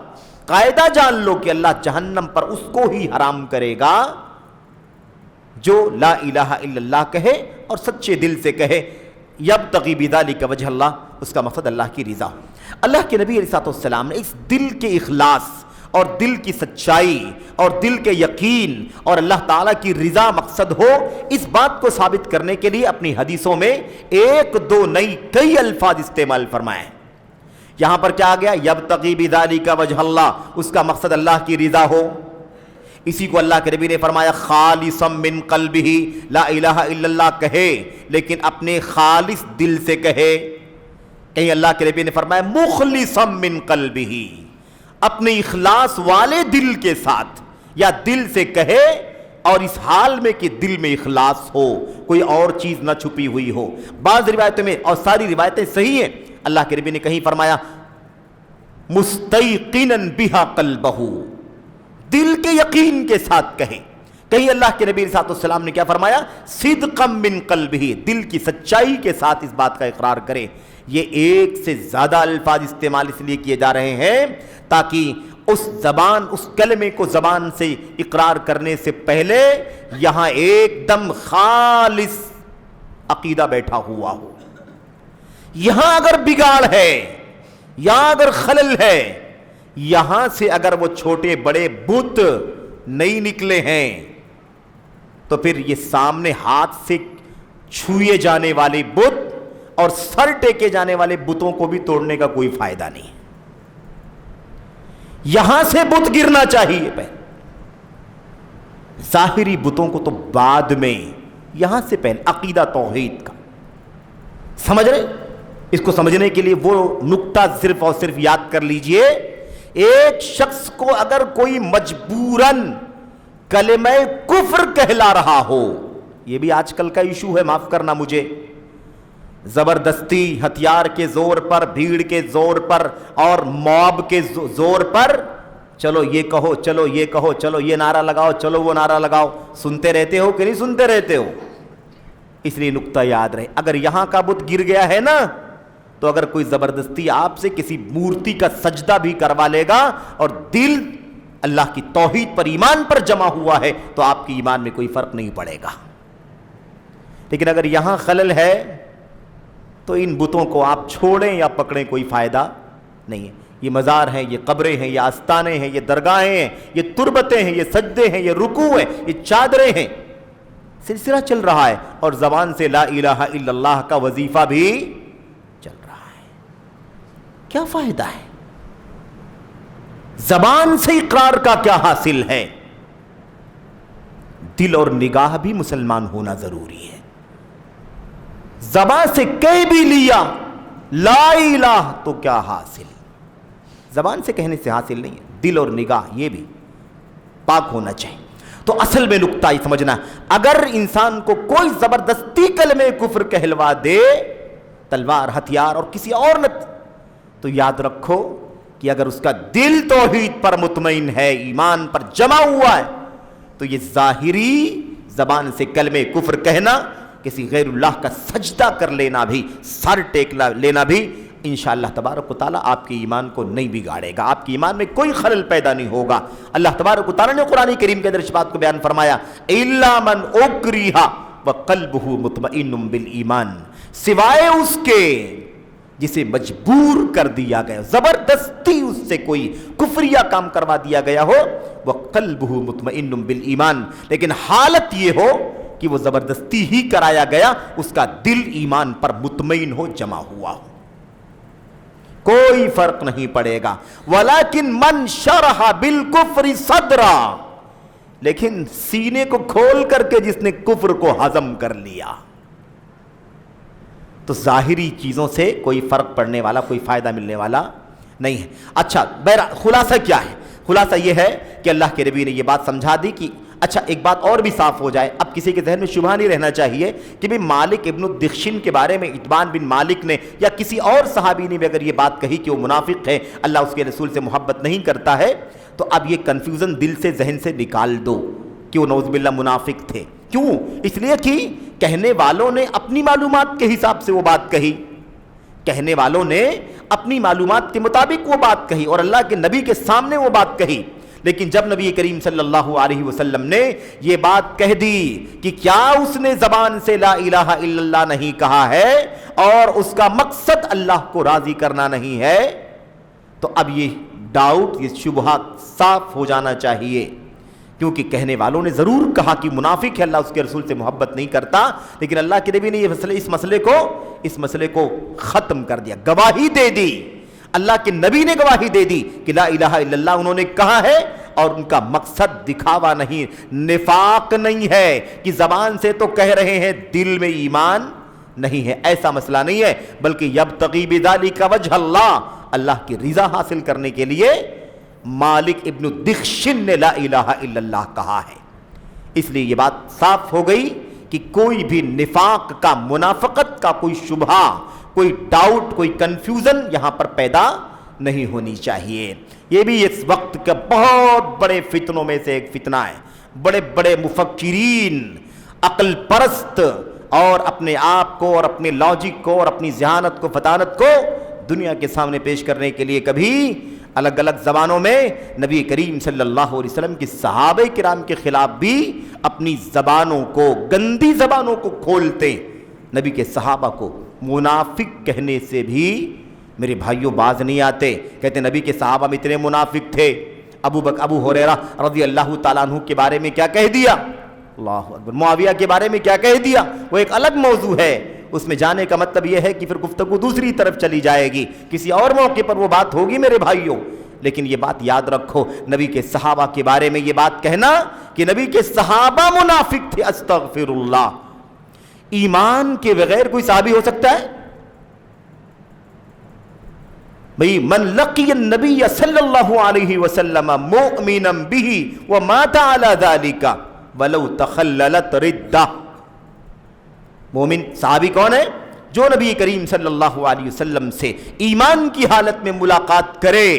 قاعدہ جان لو کہ اللہ جہنم پر اس کو ہی حرام کرے گا جو لا الہ الا اللہ کہے اور سچے دل سے کہے، یبتغی بذالک وجہ اللہ، اس کا مقصد اللہ کی رضا. اللہ کے نبی علیہ السلام نے اس دل کے اخلاص اور دل کی سچائی اور دل کے یقین اور اللہ تعالیٰ کی رضا مقصد ہو، اس بات کو ثابت کرنے کے لیے اپنی حدیثوں میں 1-2 نہیں کئی الفاظ استعمال فرمائے. یہاں پر کیا آ گیا؟ یبتغی بذالک وجہ اللہ، اس کا مقصد اللہ کی رضا ہو. اسی کو اللہ کے نبی نے فرمایا خالصا من قلبہ، لا الہ الا اللہ کہے لیکن اپنے خالص دل سے کہے. کہیں اللہ کے نبی نے فرمایا مخلصا من قلبہ، اپنے اخلاص والے دل کے ساتھ، یا دل سے کہے اور اس حال میں کہ دل میں اخلاص ہو، کوئی اور چیز نہ چھپی ہوئی ہو. بعض روایتوں میں، اور ساری روایتیں صحیح ہیں، اللہ کے نبی نے کہیں فرمایا مستیقنا بہا قلبہ، دل کے یقین کے ساتھ کہیں. کہیں اللہ کے نبی صلی اللہ علیہ وسلم نے کیا فرمایا؟ صدقا من قلبہ، دل کی سچائی کے ساتھ اس بات کا اقرار کرے. یہ ایک سے زیادہ الفاظ استعمال اس لیے کیے جا رہے ہیں تاکہ اس کلمے کو زبان سے اقرار کرنے سے پہلے یہاں ایک دم خالص عقیدہ بیٹھا ہوا ہو. یہاں اگر بگاڑ ہے، یہاں اگر خلل ہے، یہاں سے اگر وہ چھوٹے بڑے بت نہیں نکلے ہیں تو پھر یہ سامنے ہاتھ سے چھوئے جانے والے بت اور سر ٹیکے جانے والے بتوں کو بھی توڑنے کا کوئی فائدہ نہیں. یہاں سے بت گرنا چاہیے پہلے، ظاہری بتوں کو تو بعد میں، یہاں سے پہلے عقیدہ توحید کا. سمجھ رہے؟ اس کو سمجھنے کے لیے وہ نقطہ صرف اور صرف یاد کر لیجئے. ایک شخص کو اگر کوئی مجبوراً کلمہ کفر کہلا رہا ہو، یہ بھی آج کل کا ایشو ہے، معاف کرنا مجھے، زبردستی ہتھیار کے زور پر، بھیڑ کے زور پر اور موب کے زور پر چلو یہ کہو، چلو یہ کہو، چلو یہ نعرہ لگاؤ، چلو وہ نعرہ لگاؤ، سنتے رہتے ہو کہ نہیں سنتے رہتے ہو؟ اس لیے نقطہ یاد رہے، اگر یہاں کا بت گر گیا ہے نا، تو اگر کوئی زبردستی آپ سے کسی مورتی کا سجدہ بھی کروا لے گا اور دل اللہ کی توحید پر، ایمان پر جمع ہوا ہے، تو آپ کی ایمان میں کوئی فرق نہیں پڑے گا۔ لیکن اگر یہاں خلل ہے تو ان بتوں کو آپ چھوڑیں یا پکڑیں کوئی فائدہ نہیں ہے۔ یہ مزار ہیں، یہ قبریں ہیں، یہ آستانے ہیں، یہ درگاہیں ہیں، یہ تربتیں ہیں، یہ سجدے ہیں، یہ رکوع ہیں، یہ چادریں ہیں، سلسلہ چل رہا ہے، اور زبان سے لا الہ الا اللہ کا وظیفہ بھی چل رہا ہے۔ کیا فائدہ ہے؟ زبان سے اقرار کا کیا حاصل ہے؟ دل اور نگاہ بھی مسلمان ہونا ضروری ہے۔ زبان سے کہہ بھی لیا لا الہ تو کیا حاصل؟ زبان سے کہنے سے حاصل نہیں ہے، دل اور نگاہ یہ بھی پاک ہونا چاہیے۔ تو اصل میں نقطہ یہ سمجھنا، اگر انسان کو کوئی زبردستی کلمہ کفر کہلوا دے، تلوار، ہتھیار اور کسی اور نت، تو یاد رکھو کہ اگر اس کا دل توحید پر مطمئن ہے، ایمان پر جمع ہوا ہے، تو یہ ظاہری زبان سے کلمہ کفر کہنا، کسی غیر اللہ کا سجدہ کر لینا بھی، سر ٹیک لینا بھی، انشاءاللہ تبارک و تعالیٰ آپ کے ایمان کو نہیں بگاڑے گا، آپ کے ایمان میں کوئی خلل پیدا نہیں ہوگا۔ اللہ تبارک و تعالیٰ نے قرآن کریم کے اندر اس بات کو بیان فرمایا، إِلَّا مَنْ أُكْرِهَ وَقَلْبُهُ مُطْمَئِنٌ بِالْإِيمَانِ، سوائے اس کے جسے مجبور کر دیا گیا، زبردستی اس سے کوئی کفریہ کام کروا دیا گیا ہو، وَقَلْبُهُ مُطْمَئِنٌ بِالْإِيمَانِ، لیکن حالت یہ ہو کہ وہ زبردستی ہی کرایا گیا، اس کا دل ایمان پر مطمئن ہو، جمع ہوا ہو، کوئی فرق نہیں پڑے گا۔ وَلَكِنْ مَنْ شَرَحَ بِالْكُفْرِ صَدْرًا، لیکن سینے کو کھول کر کے جس نے کفر کو ہضم کر لیا، تو ظاہری چیزوں سے کوئی فرق پڑنے والا، کوئی فائدہ ملنے والا نہیں ہے۔ اچھا، خلاصہ کیا ہے؟ خلاصہ یہ ہے کہ اللہ کے نبی نے یہ بات سمجھا دی کہ اچھا ایک بات اور بھی صاف ہو جائے، اب کسی کے ذہن میں شبہ نہیں رہنا چاہیے کہ بھی مالک ابن الدخشن کے بارے میں اتبان بن مالک نے یا کسی اور صحابی نے بھی اگر یہ بات کہی کہ وہ منافق ہے، اللہ اس کے رسول سے محبت نہیں کرتا ہے، تو اب یہ کنفیوژن دل سے، ذہن سے نکال دو کہ وہ نعوذ باللہ منافق تھے۔ کیوں؟ اس لیے کہ کہنے والوں نے اپنی معلومات کے حساب سے وہ بات کہی، کہنے والوں نے اپنی معلومات کے مطابق وہ بات کہی اور اللہ کے نبی کے سامنے وہ بات کہی، لیکن جب نبی کریم صلی اللہ علیہ وسلم نے یہ بات کہہ دی کہ کیا اس نے زبان سے لا الہ الا اللہ نہیں کہا ہے اور اس کا مقصد اللہ کو راضی کرنا نہیں ہے، تو اب یہ ڈاؤٹ، یہ شبہات صاف ہو جانا چاہیے، کیونکہ کہنے والوں نے ضرور کہا کہ منافق ہے، اللہ اس کے رسول سے محبت نہیں کرتا، لیکن اللہ کے نبی نے اس مسئلے کو ختم کر دیا، گواہی دے دی، اللہ کے نبی نے گواہی دے دی کہ لا الہ الا اللہ انہوں نے کہا ہے، اور ان کا مقصد دکھاوا نہیں، نفاق نہیں ہے کہ زبان سے تو کہہ رہے ہیں دل میں ایمان نہیں ہے، ایسا مسئلہ نہیں ہے، بلکہ یبتغی بذالک وجہ اللہ، اللہ کی رضا حاصل کرنے کے لیے مالک ابن الدخشن نے لا الہ الا اللہ کہا ہے۔ اس لیے یہ بات صاف ہو گئی کہ کوئی بھی نفاق کا، منافقت کا کوئی شبہ، کوئی ڈاؤٹ، کوئی کنفیوژن یہاں پر پیدا نہیں ہونی چاہیے۔ یہ بھی اس وقت کے بہت بڑے فتنوں میں سے ایک فتنہ ہے۔ بڑے بڑے مفکرین، عقل پرست، اور اپنے آپ کو اور اپنے لاجک کو اور اپنی ذہانت کو، فطانت کو دنیا کے سامنے پیش کرنے کے لیے کبھی الگ الگ زبانوں میں نبی کریم صلی اللہ علیہ وسلم کی صحابہ کرام کے خلاف بھی اپنی زبانوں کو، گندی زبانوں کو کھولتے، نبی کے صحابہ کو منافق کہنے سے بھی میرے بھائیوں باز نہیں آتے۔ کہتے نبی کے صحابہ میں اتنے منافق تھے، ابو ہریرہ رضی اللہ تعالیٰ عنہ کے بارے میں کیا کہہ دیا، اللہ اکبر، معاویہ کے بارے میں کیا کہہ دیا، وہ ایک الگ موضوع ہے، اس میں جانے کا مطلب یہ ہے کہ پھر گفتگو دوسری طرف چلی جائے گی، کسی اور موقع پر وہ بات ہوگی میرے بھائیوں۔ لیکن یہ بات یاد رکھو، نبی کے صحابہ کے بارے میں یہ بات کہنا کہ نبی کے صحابہ منافق تھے، استغفر اللہ، ایمان کے بغیر کوئی صحابی ہو سکتا ہے؟ بھئی من لقی النبی صلی اللہ علیہ وسلم مؤمنا به ومات على ذلك ولو تخللت ردہ، مومن صحابی کون ہے؟ جو نبی کریم صلی اللہ علیہ وسلم سے ایمان کی حالت میں ملاقات کرے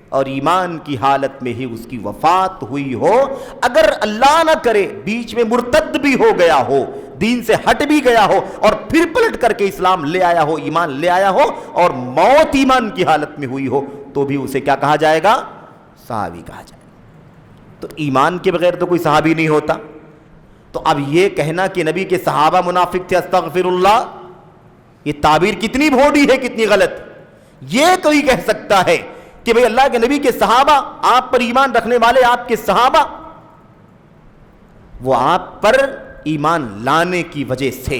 اور ایمان کی حالت میں ہی اس کی وفات ہوئی ہو، اگر اللہ نہ کرے بیچ میں مرتد بھی ہو گیا ہو، دین سے ہٹ بھی گیا ہو اور پھر پلٹ کر کے اسلام لے آیا ہو، ایمان لے آیا ہو اور موت ایمان کی حالت میں ہوئی ہو، تو بھی اسے کیا کہا جائے گا؟ صحابی کہا جائے گا۔ تو ایمان کے بغیر تو کوئی صحابی نہیں ہوتا۔ تو اب یہ کہنا کہ نبی کے صحابہ منافق تھے، استغفر اللہ، یہ تعبیر کتنی بھوڑی ہے، کتنی غلط۔ یہ کوئی کہہ سکتا ہے کہ بھئی اللہ کے نبی کے صحابہ، آپ پر ایمان رکھنے والے آپ کے صحابہ، وہ آپ پر ایمان لانے کی وجہ سے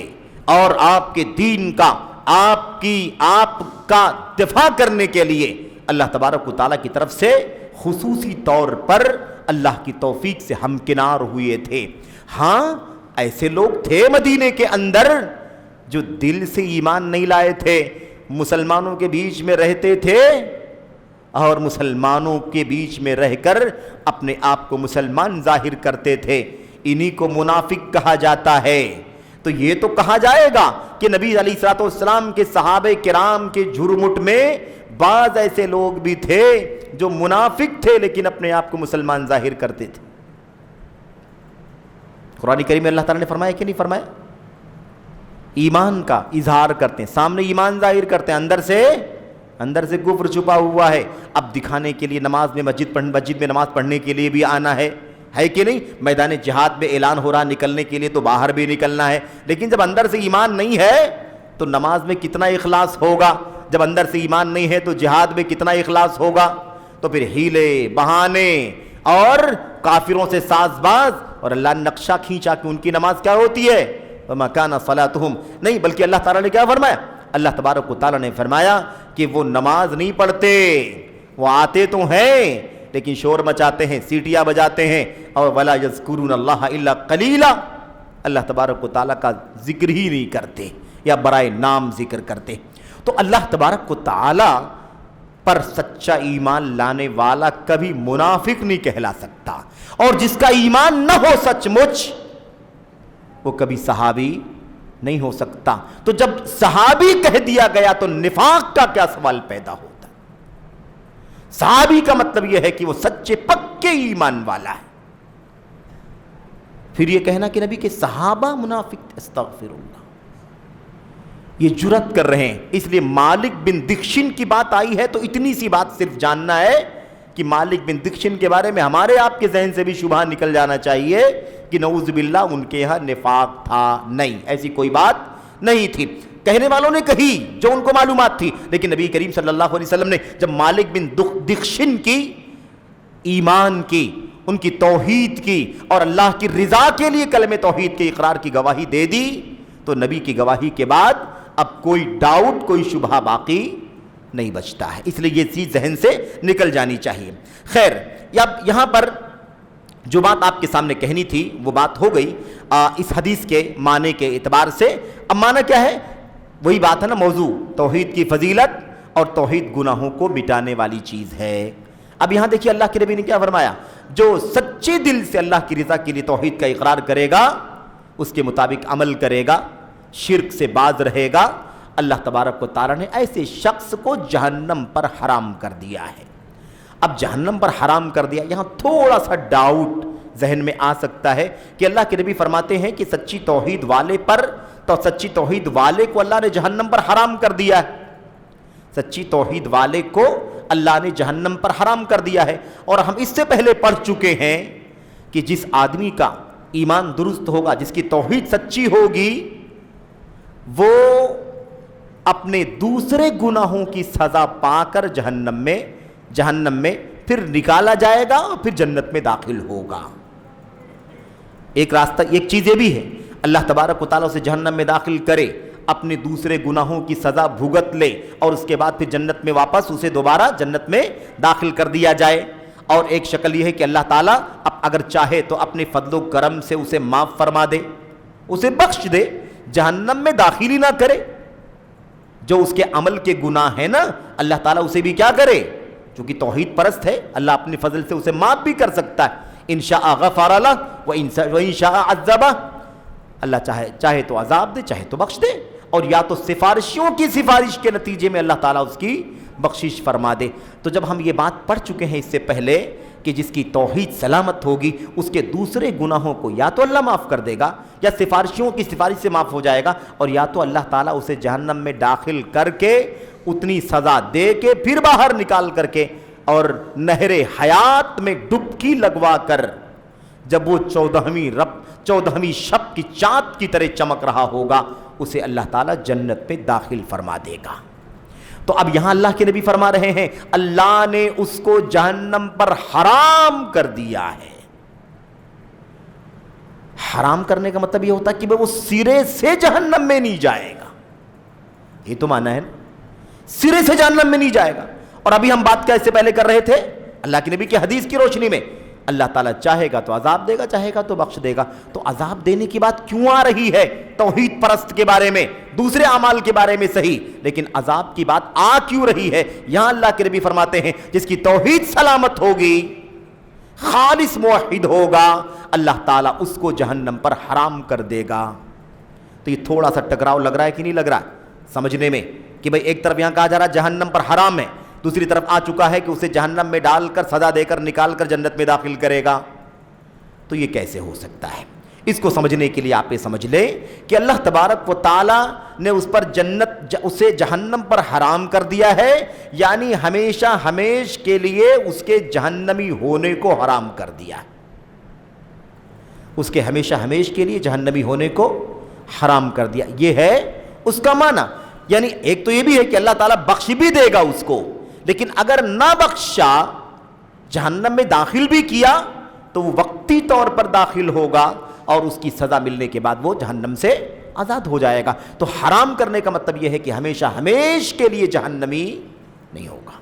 اور آپ کے دین کا، آپ کا دفاع کرنے کے لیے اللہ تبارک و تعالیٰ کی طرف سے خصوصی طور پر اللہ کی توفیق سے ہمکنار ہوئے تھے۔ ہاں ایسے لوگ تھے مدینے کے اندر جو دل سے ایمان نہیں لائے تھے، مسلمانوں کے بیچ میں رہتے تھے اور مسلمانوں کے بیچ میں رہ کر اپنے آپ کو مسلمان ظاہر کرتے تھے، انہی کو منافق کہا جاتا ہے۔ تو یہ تو کہا جائے گا کہ نبی علیہ الصلوۃ والسلام کے صحابہ کرام کے جھرمٹ میں بعض ایسے لوگ بھی تھے جو منافق تھے لیکن اپنے آپ کو مسلمان ظاہر کرتے تھے۔ قرآن کریم میں اللہ تعالیٰ نے فرمایا کہ نہیں فرمایا؟ ایمان کا اظہار کرتے ہیں، سامنے ایمان ظاہر کرتے ہیں، اندر سے کفر چھپا ہوا ہے۔ اب دکھانے کے لیے نماز میں مسجد میں نماز پڑھنے کے لیے بھی آنا ہے کہ نہیں؟ میدان جہاد میں اعلان ہو رہا نکلنے کے لیے تو باہر بھی نکلنا ہے، لیکن جب اندر سے ایمان نہیں ہے تو نماز میں کتنا اخلاص ہوگا؟ جب اندر سے ایمان نہیں ہے تو جہاد میں کتنا اخلاص ہوگا؟ تو پھر ہیلے بہانے اور کافروں سے ساز باز، اور اللہ نے نقشہ کھینچا کہ ان کی نماز کیا ہوتی ہے، وَمَا كَانَ صَلَاتُهُمْ، نہیں بلکہ اللہ تعالیٰ نے کیا فرمایا؟ اللہ تبارک و تعالیٰ نے فرمایا کہ وہ نماز نہیں پڑھتے، وہ آتے تو ہیں لیکن شور مچاتے ہیں، سیٹیاں بجاتے ہیں، اور وَلَا يَذْكُرُونَ اللَّهَ إِلَّا قَلِيلًا، اللہ تبارک و تعالیٰ کا ذکر ہی نہیں کرتے یا برائے نام ذکر کرتے۔ تو اللہ تبارک و تعالیٰ پر سچا ایمان لانے والا کبھی منافق نہیں کہلا سکتا، اور جس کا ایمان نہ ہو سچ مچ وہ کبھی صحابی نہیں ہو سکتا۔ تو جب صحابی کہہ دیا گیا تو نفاق کا کیا سوال پیدا ہوتا؟ صحابی کا مطلب یہ ہے کہ وہ سچے پکے ایمان والا ہے۔ پھر یہ کہنا کہ نبی کے صحابہ منافق، استغفر اللہ، یہ جرأت کر رہے ہیں۔ اس لیے مالک بن دخشن کی بات آئی ہے تو اتنی سی بات صرف جاننا ہے کہ مالک بن دخشن کے بارے میں ہمارے آپ کے ذہن سے بھی شبہ نکل جانا چاہیے کہ نعوذ باللہ ان کے یہاں نفاق تھا، نہیں، ایسی کوئی بات نہیں تھی۔ کہنے والوں نے کہی جو ان کو معلومات تھی، لیکن نبی کریم صلی اللہ علیہ وسلم نے جب مالک بن دخشن کی ایمان کی، ان کی توحید کی اور اللہ کی رضا کے لیے کلمہ توحید کے اقرار کی گواہی دے دی، تو نبی کی گواہی کے بعد اب کوئی ڈاؤٹ، کوئی شبہ باقی نہیں بچتا ہے۔ اس لیے یہ چیز ذہن سے نکل جانی چاہیے۔ خیر، یہاں پر جو بات آپ کے سامنے کہنی تھی وہ بات ہو گئی اس حدیث کے معنی کے اعتبار سے۔ اب معنی کیا ہے؟ وہی بات ہے نا، موضوع توحید کی فضیلت اور توحید گناہوں کو مٹانے والی چیز ہے۔ اب یہاں دیکھیے اللہ کے نبی نے کیا فرمایا، جو سچے دل سے اللہ کی رضا کے لیے توحید کا اقرار کرے گا، اس کے مطابق عمل کرے گا، شرک سے باز رہے گا، اللہ تبارک و تعالیٰ نے ایسے شخص کو جہنم پر حرام کر دیا ہے۔ اب جہنم پر حرام کر دیا، یہاں تھوڑا سا ڈاؤٹ ذہن میں آ سکتا ہے کہ اللہ کے نبی فرماتے ہیں کہ سچی توحید والے پر، تو سچی توحید والے کو اللہ نے جہنم پر حرام کر دیا ہے، سچی توحید والے کو اللہ نے جہنم پر حرام کر دیا ہے۔ اور ہم اس سے پہلے پڑھ چکے ہیں کہ جس آدمی کا ایمان درست ہوگا، جس کی توحید سچی ہوگی، وہ اپنے دوسرے گناہوں کی سزا پا کر جہنم میں پھر نکالا جائے گا اور پھر جنت میں داخل ہوگا۔ ایک راستہ، ایک چیز یہ بھی ہے، اللہ تبارک و تعالیٰ سے جہنم میں داخل کرے، اپنے دوسرے گناہوں کی سزا بھگت لے، اور اس کے بعد پھر جنت میں واپس اسے دوبارہ جنت میں داخل کر دیا جائے۔ اور ایک شکل یہ ہے کہ اللہ تعالیٰ اگر چاہے تو اپنے فضل و کرم سے اسے معاف فرما دے، اسے بخش دے، جہنم میں داخل ہی نہ کرے۔ جو اس کے عمل کے گناہ ہیں نا، اللہ تعالیٰ اسے بھی کیا کرے، چونکہ توحید پرست ہے، اللہ اپنے فضل سے اسے معاف بھی کر سکتا ہے۔ ان شاء غفر لہ و ان شاء عذبہ، اللہ چاہے تو عذاب دے، چاہے تو بخش دے۔ اور یا تو سفارشیوں کی سفارش کے نتیجے میں اللہ تعالیٰ اس کی بخشش فرما دے۔ تو جب ہم یہ بات پڑھ چکے ہیں اس سے پہلے کہ جس کی توحید سلامت ہوگی اس کے دوسرے گناہوں کو یا تو اللہ معاف کر دے گا، یا سفارشیوں کی سفارش سے معاف ہو جائے گا، اور یا تو اللہ تعالیٰ اسے جہنم میں داخل کر کے اتنی سزا دے کے پھر باہر نکال کر کے اور نہر حیات میں ڈبکی لگوا کر جب وہ 14ویں شب کی چاند کی طرح چمک رہا ہوگا اسے اللہ تعالیٰ جنت میں داخل فرما دے گا۔ تو اب یہاں اللہ کے نبی فرما رہے ہیں اللہ نے اس کو جہنم پر حرام کر دیا ہے۔ حرام کرنے کا مطلب یہ ہوتا ہے کہ وہ سرے سے جہنم میں نہیں جائے گا، یہ تو معنی ہے نا، سرے سے جہنم میں نہیں جائے گا۔ اور ابھی ہم بات کیا اس سے پہلے کر رہے تھے اللہ کے نبی کی حدیث کی روشنی میں، اللہ تعالیٰ چاہے گا تو عذاب دے گا، چاہے گا تو بخش دے گا۔ تو عذاب دینے کی بات کیوں آ رہی ہے توحید پرست کے بارے میں، دوسرے اعمال کے بارے میں صحیح، لیکن عذاب کی بات آ کیوں رہی ہے؟ یہاں اللہ کے نبی فرماتے ہیں جس کی توحید سلامت ہوگی، خالص موحد ہوگا، اللہ تعالیٰ اس کو جہنم پر حرام کر دے گا۔ تو یہ تھوڑا سا ٹکراؤ لگ رہا ہے کہ نہیں لگ رہا سمجھنے میں کہ بھئی ایک طرف یہاں کہا جا رہا ہے جہنم پر حرام ہے، دوسری طرف آ چکا ہے کہ اسے جہنم میں ڈال کر سزا دے کر نکال کر جنت میں داخل کرے گا۔ تو یہ کیسے ہو سکتا ہے؟ اس کو سمجھنے کے لیے آپ یہ سمجھ لیں کہ اللہ تبارک و تعالیٰ نے اس پر اسے جہنم پر حرام کر دیا ہے، یعنی ہمیشہ ہمیش کے لیے اس کے جہنمی ہونے کو حرام کر دیا، اس کے ہمیشہ ہمیش کے لیے جہنمی ہونے کو حرام کر دیا، یہ ہے اس کا معنی۔ یعنی ایک تو یہ بھی ہے کہ اللہ تعالیٰ بخش بھی دے گا اس کو، لیکن اگر نہ بخشا، جہنم میں داخل بھی کیا تو وہ وقتی طور پر داخل ہوگا اور اس کی سزا ملنے کے بعد وہ جہنم سے آزاد ہو جائے گا۔ تو حرام کرنے کا مطلب یہ ہے کہ ہمیشہ ہمیش کے لیے جہنمی نہیں ہوگا،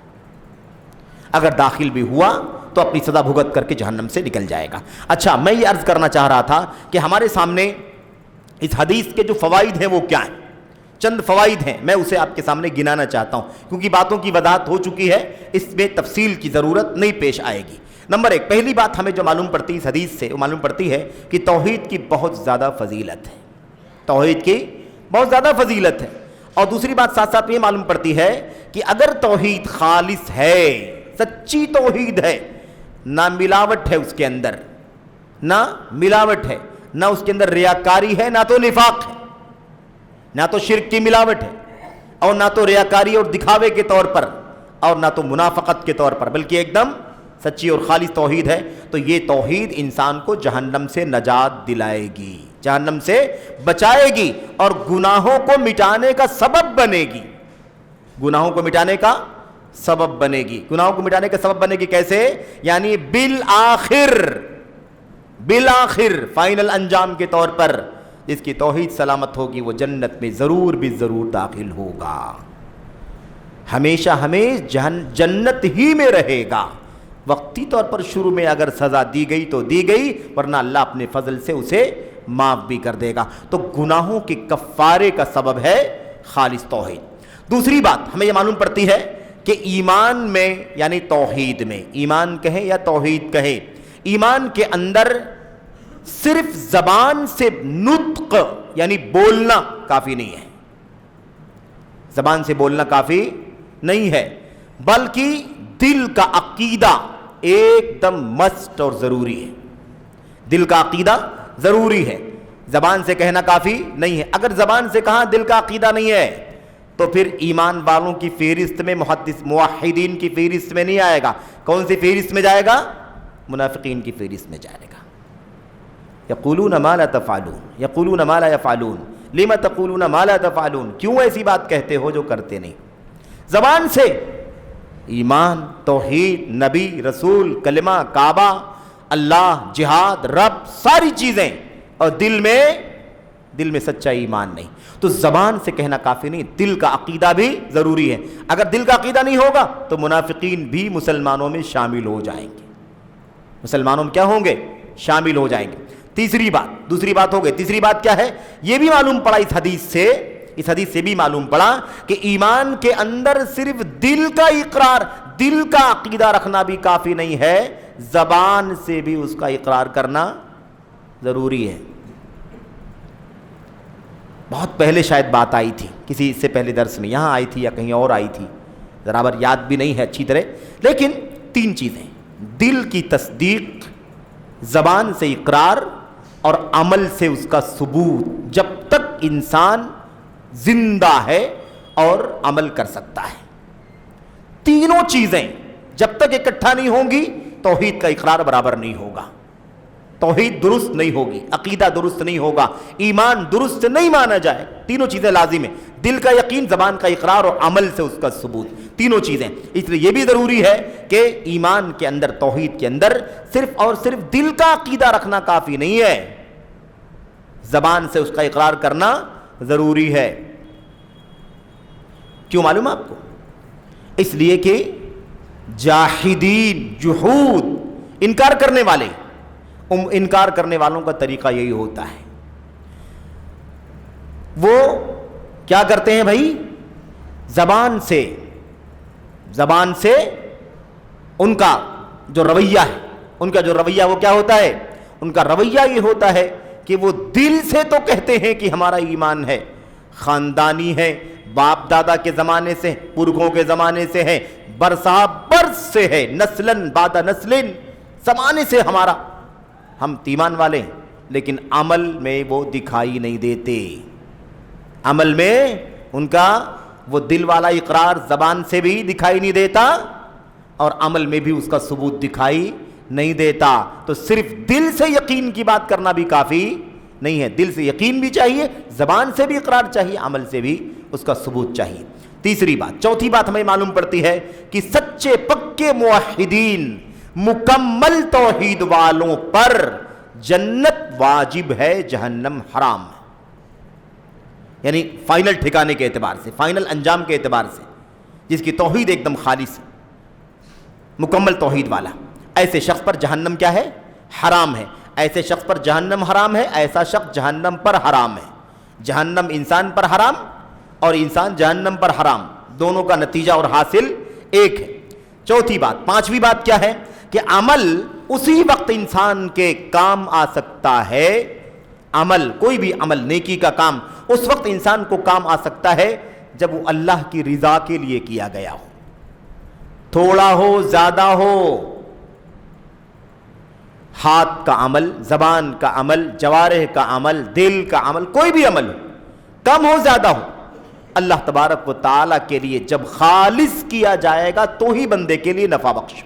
اگر داخل بھی ہوا تو اپنی سزا بھگت کر کے جہنم سے نکل جائے گا۔ اچھا، میں یہ عرض کرنا چاہ رہا تھا کہ ہمارے سامنے اس حدیث کے جو فوائد ہیں وہ کیا ہیں؟ چند فوائد ہیں، میں اسے آپ کے سامنے گنانا چاہتا ہوں کیونکہ باتوں کی وضاحت ہو چکی ہے، اس میں تفصیل کی ضرورت نہیں پیش آئے گی۔ نمبر ایک، پہلی بات ہمیں جو معلوم پڑتی ہے اس حدیث سے، وہ معلوم پڑتی ہے کہ توحید کی بہت زیادہ فضیلت ہے، توحید کی بہت زیادہ فضیلت ہے۔ اور دوسری بات ساتھ ساتھ یہ معلوم پڑتی ہے کہ اگر توحید خالص ہے، سچی توحید ہے، نہ ملاوٹ ہے اس کے اندر، نہ ملاوٹ ہے، نہ اس کے اندر ریاکاری ہے، نہ تو نفاق ہے، نہ تو شرک کی ملاوٹ ہے، اور نہ تو ریاکاری اور دکھاوے کے طور پر، اور نہ تو منافقت کے طور پر، بلکہ ایک دم سچی اور خالص توحید ہے، تو یہ توحید انسان کو جہنم سے نجات دلائے گی، جہنم سے بچائے گی، اور گناہوں کو مٹانے کا سبب بنے گی، گناہوں کو مٹانے کا سبب بنے گی۔ گناہوں کو مٹانے کا سبب بنے گی کیسے؟ یعنی بالآخر فائنل انجام کے طور پر جس کی توحید سلامت ہوگی وہ جنت میں ضرور بھی ضرور داخل ہوگا، ہمیشہ جنت ہی میں رہے گا۔ وقتی طور پر شروع میں اگر سزا دی گئی تو دی گئی، ورنہ اللہ اپنے فضل سے اسے معاف بھی کر دے گا۔ تو گناہوں کے کفارے کا سبب ہے خالص توحید۔ دوسری بات ہمیں یہ معلوم پڑتی ہے کہ ایمان میں، یعنی توحید میں، ایمان کہیں یا توحید کہیں، ایمان کے اندر صرف زبان سے نطق یعنی بولنا کافی نہیں ہے، زبان سے بولنا کافی نہیں ہے، بلکہ دل کا عقیدہ ایک دم مست اور ضروری ہے، دل کا عقیدہ ضروری ہے، زبان سے کہنا کافی نہیں ہے۔ اگر زبان سے کہا دل کا عقیدہ نہیں ہے تو پھر ایمان والوں کی فہرست میں، موحدین کی فہرست میں نہیں آئے گا۔ کون سی فہرست میں جائے گا؟ منافقین کی فہرست میں جائے گا۔ یقولون ما لا تفعلون، یقولون ما لا یفعلون، لم تقولون ما لا تفعلون، کیوں ایسی بات کہتے ہو جو کرتے نہیں؟ زبان سے ایمان، توحید، نبی، رسول، کلمہ، کعبہ، اللہ، جہاد، رب، ساری چیزیں، اور دل میں سچا ایمان نہیں، تو زبان سے کہنا کافی نہیں، دل کا عقیدہ بھی ضروری ہے۔ اگر دل کا عقیدہ نہیں ہوگا تو منافقین بھی مسلمانوں میں شامل ہو جائیں گے، مسلمانوں میں کیا ہوں گے؟ شامل ہو جائیں گے۔ دوسری بات ہو گئی۔ تیسری بات کیا ہے؟ یہ بھی معلوم پڑا اس حدیث سے بھی معلوم پڑا کہ ایمان کے اندر صرف دل کا اقرار، دل کا عقیدہ رکھنا بھی کافی نہیں ہے، زبان سے بھی اس کا اقرار کرنا ضروری ہے۔ بہت پہلے شاید بات آئی تھی، کسی اس سے پہلے درس میں یہاں آئی تھی یا کہیں اور آئی تھی، برابر یاد بھی نہیں ہے اچھی طرح، لیکن 3 چیزیں: دل کی تصدیق، زبان سے اقرار، اور عمل سے اس کا ثبوت. جب تک انسان زندہ ہے اور عمل کر سکتا ہے، تینوں چیزیں جب تک اکٹھا نہیں ہوں گی توحید کا اقرار برابر نہیں ہوگا، توحید درست نہیں ہوگی، عقیدہ درست نہیں ہوگا، ایمان درست نہیں مانا جائے. تینوں چیزیں لازم ہیں: دل کا یقین، زبان کا اقرار اور عمل سے اس کا ثبوت. تینوں چیزیں. اس لیے یہ بھی ضروری ہے کہ ایمان کے اندر، توحید کے اندر صرف اور صرف دل کا عقیدہ رکھنا کافی نہیں ہے، زبان سے اس کا اقرار کرنا ضروری ہے. کیوں معلوم آپ کو؟ اس لیے کہ جاحدین، جحود، انکار کرنے والے، انکار کرنے والوں کا طریقہ یہی ہوتا ہے. وہ کیا کرتے ہیں بھائی؟ زبان سے ان کا جو رویہ ہے، وہ کیا ہوتا ہے؟ ان کا رویہ یہ ہوتا ہے کہ وہ دل سے تو کہتے ہیں کہ ہمارا ایمان ہے، خاندانی ہے، باپ دادا کے زمانے سے، پرکھوں کے زمانے سے ہے، برسا برس سے ہے، نسلن بعد نسلن، زمانے سے ہم ایمان والے ہیں، لیکن عمل میں وہ دکھائی نہیں دیتے. عمل میں ان کا وہ دل والا اقرار زبان سے بھی دکھائی نہیں دیتا اور عمل میں بھی اس کا ثبوت دکھائی نہیں دیتا. تو صرف دل سے یقین کی بات کرنا بھی کافی نہیں ہے، دل سے یقین بھی چاہیے، زبان سے بھی اقرار چاہیے، عمل سے بھی اس کا ثبوت چاہیے. تیسری بات، چوتھی بات ہمیں معلوم پڑتی ہے کہ سچے پکے موحدین، مکمل توحید والوں پر جنت واجب ہے، جہنم حرام ہے. یعنی فائنل ٹھکانے کے اعتبار سے، فائنل انجام کے اعتبار سے، جس کی توحید ایک دم خالص ہے، مکمل توحید والا، ایسے شخص پر جہنم کیا ہے؟ حرام ہے. ایسے شخص پر جہنم حرام ہے، ایسا شخص جہنم پر حرام ہے. جہنم انسان پر حرام اور انسان جہنم پر حرام، دونوں کا نتیجہ اور حاصل ایک ہے. چوتھی بات، پانچویں بات کیا ہے؟ کہ عمل اسی وقت انسان کے کام آ سکتا ہے. عمل، کوئی بھی عمل، نیکی کا کام اس وقت انسان کو کام آ سکتا ہے جب وہ اللہ کی رضا کے لیے کیا گیا ہو، تھوڑا ہو زیادہ ہو. ہاتھ کا عمل، زبان کا عمل، جوارح کا عمل، دل کا عمل، کوئی بھی عمل ہو، کم ہو زیادہ ہو، اللہ تبارک و تعالیٰ کے لیے جب خالص کیا جائے گا تو ہی بندے کے لیے نفع بخش،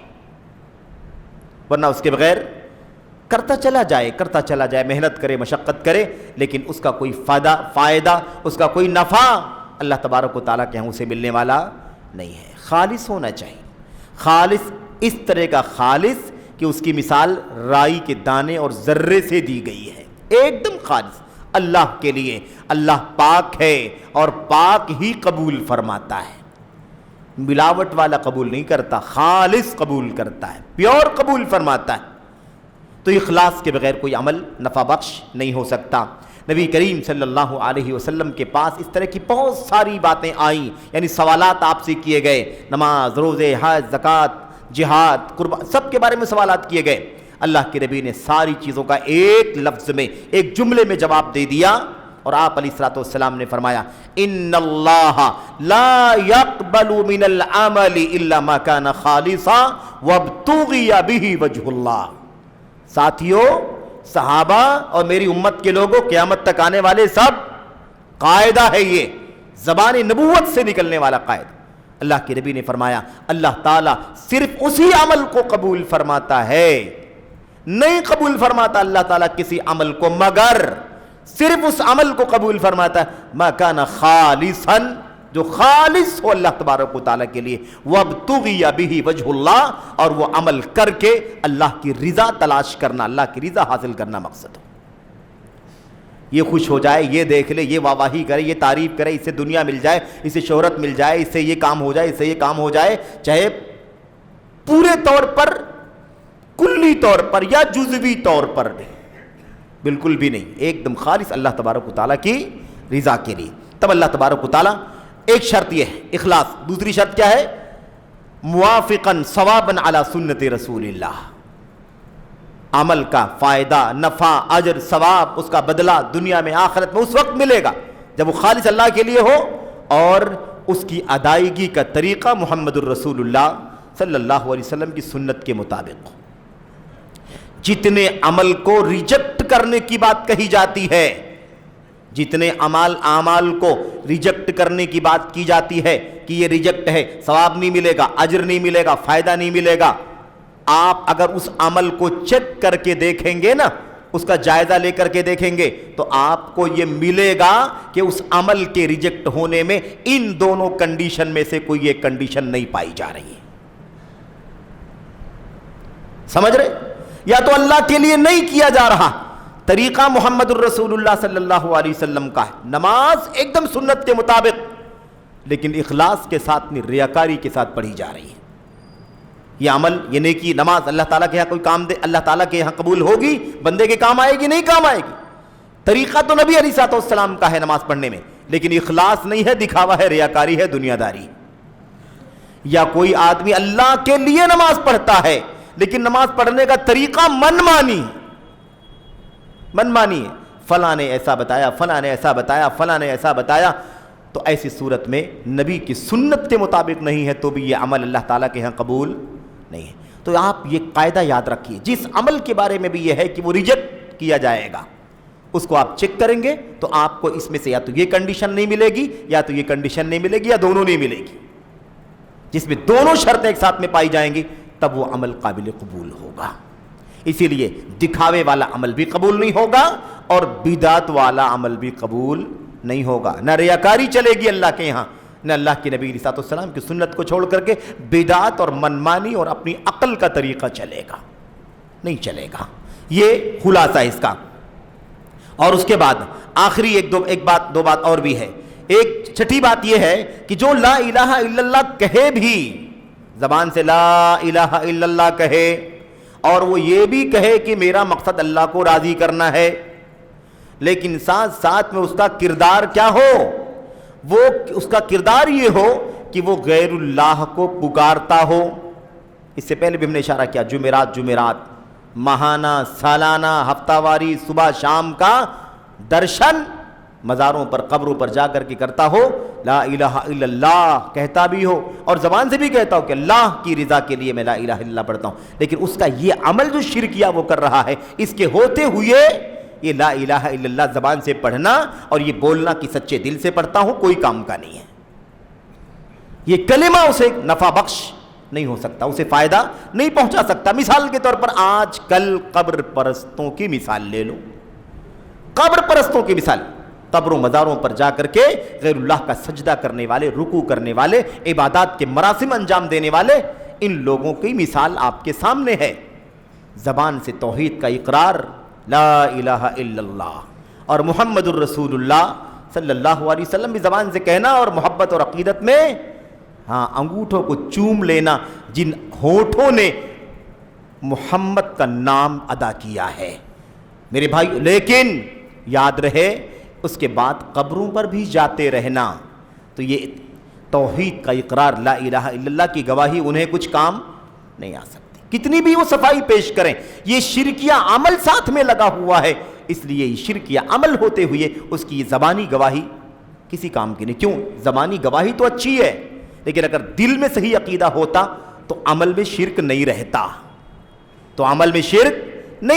ورنہ اس کے بغیر کرتا چلا جائے، محنت کرے، مشقت کرے، لیکن اس کا کوئی فائدہ، اس کا کوئی نفع اللہ تبارک و تعالیٰ کے ہاں اسے ملنے والا نہیں ہے. خالص ہونا چاہیے، خالص، اس طرح کا خالص کہ اس کی مثال رائی کے دانے اور ذرے سے دی گئی ہے، ایک دم خالص اللہ کے لیے. اللہ پاک ہے اور پاک ہی قبول فرماتا ہے، ملاوٹ والا قبول نہیں کرتا، خالص قبول کرتا ہے، پیور قبول فرماتا ہے. تو اخلاص کے بغیر کوئی عمل نفع بخش نہیں ہو سکتا. نبی کریم صلی اللہ علیہ وسلم کے پاس اس طرح کی بہت ساری باتیں آئیں، یعنی سوالات آپ سے کیے گئے، نماز، روزے، حج، زکوٰۃ، جہاد، قربان، سب کے بارے میں سوالات کیے گئے. اللہ کے نبی نے ساری چیزوں کا ایک لفظ میں، ایک جملے میں جواب دے دیا، اور آپ علیہ الصلوۃ والسلام نے فرمایا ان اللہ لا يقبل من العمل الا ما كان خالصا وابتغي به وجه اللہ. ساتھیوں، صحابہ اور میری امت کے لوگوں، قیامت تک آنے والے سب، قاعدہ ہے یہ، زبان نبوت سے نکلنے والا قاعدہ. اللہ کے نبی نے فرمایا اللہ تعالیٰ صرف اسی عمل کو قبول فرماتا ہے، نہیں قبول فرماتا اللہ تعالیٰ کسی عمل کو مگر صرف اس عمل کو قبول فرماتا ہے ما کان خالصا، جو خالص ہو اللہ تبارک و تعالیٰ کے لیے، وابتغی بہ وجہ اللہ، اور وہ عمل کر کے اللہ کی رضا تلاش کرنا، اللہ کی رضا حاصل کرنا مقصد ہو. یہ خوش ہو جائے، یہ دیکھ لے، یہ واہواہی کرے، یہ تعریف کرے، اس سے دنیا مل جائے، اس سے شہرت مل جائے، اس سے یہ کام ہو جائے، اس سے یہ کام ہو جائے، چاہے پورے طور پر، کلی طور پر یا جزوی طور پر، بالکل بھی نہیں، ایک دم خالص اللہ تبارک و تعالیٰ کی رضا کے لیے. تب اللہ تبارک و تعالیٰ، ایک شرط یہ ہے اخلاص، دوسری شرط کیا ہے؟ موافقاً ثواباً علی سنت رسول اللہ. عمل کا فائدہ، نفع، اجر، ثواب، اس کا بدلہ دنیا میں آخرت میں اس وقت ملے گا جب وہ خالص اللہ کے لیے ہو اور اس کی ادائیگی کا طریقہ محمد الرسول اللہ صلی اللہ علیہ وسلم کی سنت کے مطابق ہو۔ جتنے عمل کو ریجیکٹ کرنے کی بات کہی جاتی ہے، جتنے اعمال کو ریجیکٹ کرنے کی بات کی جاتی ہے کہ یہ ریجیکٹ ہے، ثواب نہیں ملے گا، اجر نہیں ملے گا، فائدہ نہیں ملے گا، آپ اگر اس عمل کو چیک کر کے دیکھیں گے نا، اس کا جائزہ لے کر کے دیکھیں گے تو آپ کو یہ ملے گا کہ اس عمل کے ریجیکٹ ہونے میں ان دونوں کنڈیشن میں سے کوئی ایک کنڈیشن نہیں پائی جا رہی ہے۔ سمجھ رہے؟ یا تو اللہ کے لیے نہیں کیا جا رہا، طریقہ محمد الرسول اللہ صلی اللہ علیہ وسلم کا ہے، نماز ایک دم سنت کے مطابق لیکن اخلاص کے ساتھ نہیں، ریاکاری کے ساتھ پڑھی جا رہی ہے۔ یہ عمل، یہ نیکی، نماز اللہ تعالیٰ کے یہاں کوئی کام دے، اللہ تعالیٰ کے یہاں قبول ہوگی، بندے کے کام آئے گی نہیں کام آئے گی۔ طریقہ تو نبی علیہ السلام کا ہے نماز پڑھنے میں، لیکن اخلاص نہیں ہے، دکھاوا ہے، ریاکاری ہے، دنیا داری۔ یا کوئی آدمی اللہ کے لیے نماز پڑھتا ہے لیکن نماز پڑھنے کا طریقہ منمانی ہے، فلاں نے ایسا بتایا، فلاں نے ایسا بتایا، فلاں نے ایسا بتایا، تو ایسی صورت میں نبی کی سنت کے مطابق نہیں ہے تو بھی یہ عمل اللہ تعالیٰ کے ہاں قبول نہیں ہے۔ تو آپ یہ قاعدہ یاد رکھیے، جس عمل کے بارے میں بھی یہ ہے کہ وہ ریجیکٹ کیا جائے گا، اس کو آپ چیک کریں گے تو آپ کو اس میں سے یا تو یہ کنڈیشن نہیں ملے گی، یا تو یہ کنڈیشن نہیں ملے گی، یا دونوں نہیں ملے گی۔ جس میں دونوں شرطیں ایک ساتھ میں پائی جائیں گی تب وہ عمل قابل قبول ہوگا۔ اسی لیے دکھاوے والا عمل بھی قبول نہیں ہوگا اور بدعت والا عمل بھی قبول نہیں ہوگا۔ نہ ریاکاری چلے گی اللہ کے یہاں، نہ اللہ کے نبی علیہ السلام کی سنت کو چھوڑ کر کے بدعت اور منمانی اور اپنی عقل کا طریقہ چلے گا، نہیں چلے گا۔ یہ خلاصہ ہے اس کا۔ اور اس کے بعد آخری دو بات اور بھی ہے۔ ایک چھٹی بات یہ ہے کہ جو لا الہ الا اللہ کہے بھی، زبان سے لا الہ الا اللہ کہے اور وہ یہ بھی کہے کہ میرا مقصد اللہ کو راضی کرنا ہے، لیکن ساتھ ساتھ میں اس کا کردار کیا ہو؟ وہ اس کا کردار یہ ہو کہ وہ غیر اللہ کو پکارتا ہو۔ اس سے پہلے بھی ہم نے اشارہ کیا، جمعرات ماہانہ، سالانہ، ہفتہ واری، صبح شام کا درشن مزاروں پر، قبروں پر جا کر کے کرتا ہو، لا الہ الا اللہ کہتا بھی ہو اور زبان سے بھی کہتا ہو کہ اللہ کی رضا کے لیے میں لا الہ الا اللہ پڑھتا ہوں، لیکن اس کا یہ عمل جو شرکیہ وہ کر رہا ہے، اس کے ہوتے ہوئے یہ لا الہ الا اللہ زبان سے پڑھنا اور یہ بولنا کہ سچے دل سے پڑھتا ہوں کوئی کام کا نہیں ہے۔ یہ کلمہ اسے نفع بخش نہیں ہو سکتا، اسے فائدہ نہیں پہنچا سکتا۔ مثال کے طور پر آج کل قبر پرستوں کی مثال لے لو، قبر پرستوں کی مثال، قبروں مزاروں پر جا کر کے غیر اللہ کا سجدہ کرنے والے، رکوع کرنے والے، عبادات کے مراسم انجام دینے والے، ان لوگوں کی مثال آپ کے سامنے ہے۔ زبان سے توحید کا اقرار، لا الہ الا اللہ، اور محمد الرسول اللہ صلی اللہ علیہ وسلم بھی زبان سے کہنا، اور محبت اور عقیدت میں انگوٹھوں کو چوم لینا، جن ہونٹوں نے محمد کا نام ادا کیا ہے میرے بھائی۔ لیکن یاد رہے اس کے بعد قبروں پر بھی جاتے رہنا، تو یہ توحید کا اقرار، لا الہ الا اللہ کی گواہی انہیں کچھ کام نہیں آ سکتی، کتنی بھی وہ صفائی پیش کریں، یہ شرکیہ عمل ساتھ میں لگا ہوا ہے، اس لیے یہ شرکیہ عمل ہوتے ہوئے اس کی زبانی گواہی کسی کام کی نہیں۔ کیوں؟ زبانی گواہی تو اچھی ہے، لیکن اگر دل میں صحیح عقیدہ ہوتا تو عمل میں شرک نہیں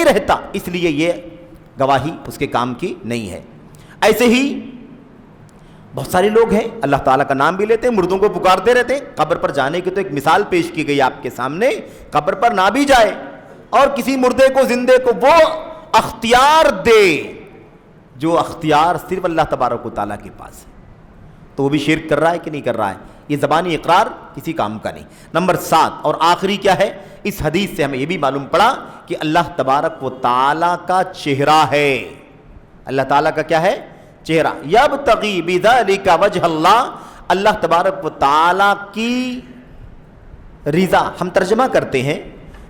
رہتا، اس لیے یہ گواہی اس کے کام کی نہیں ہے۔ ایسے ہی بہت سارے لوگ ہیں اللہ تعالیٰ کا نام بھی لیتے ہیں، مردوں کو پکارتے رہتے ہیں۔ قبر پر جانے کی تو ایک مثال پیش کی گئی آپ کے سامنے، قبر پر نہ بھی جائے اور کسی مردے کو زندے کو وہ اختیار دے جو اختیار صرف اللہ تبارک و تعالیٰ کے پاس ہے، تو وہ بھی شرک کر رہا ہے کہ نہیں کر رہا ہے؟ یہ زبانی اقرار کسی کام کا نہیں۔ نمبر 7 اور آخری کیا ہے؟ اس حدیث سے ہمیں یہ بھی معلوم پڑا کہ اللہ تبارک و تعالیٰ کا چہرہ ہے، اللہ تعالیٰ کا کیا ہے؟ چہرہ۔ یبتغی بذالک وجہ اللہ، اللہ تبارک و تعالیٰ کی رضا ہم ترجمہ کرتے ہیں،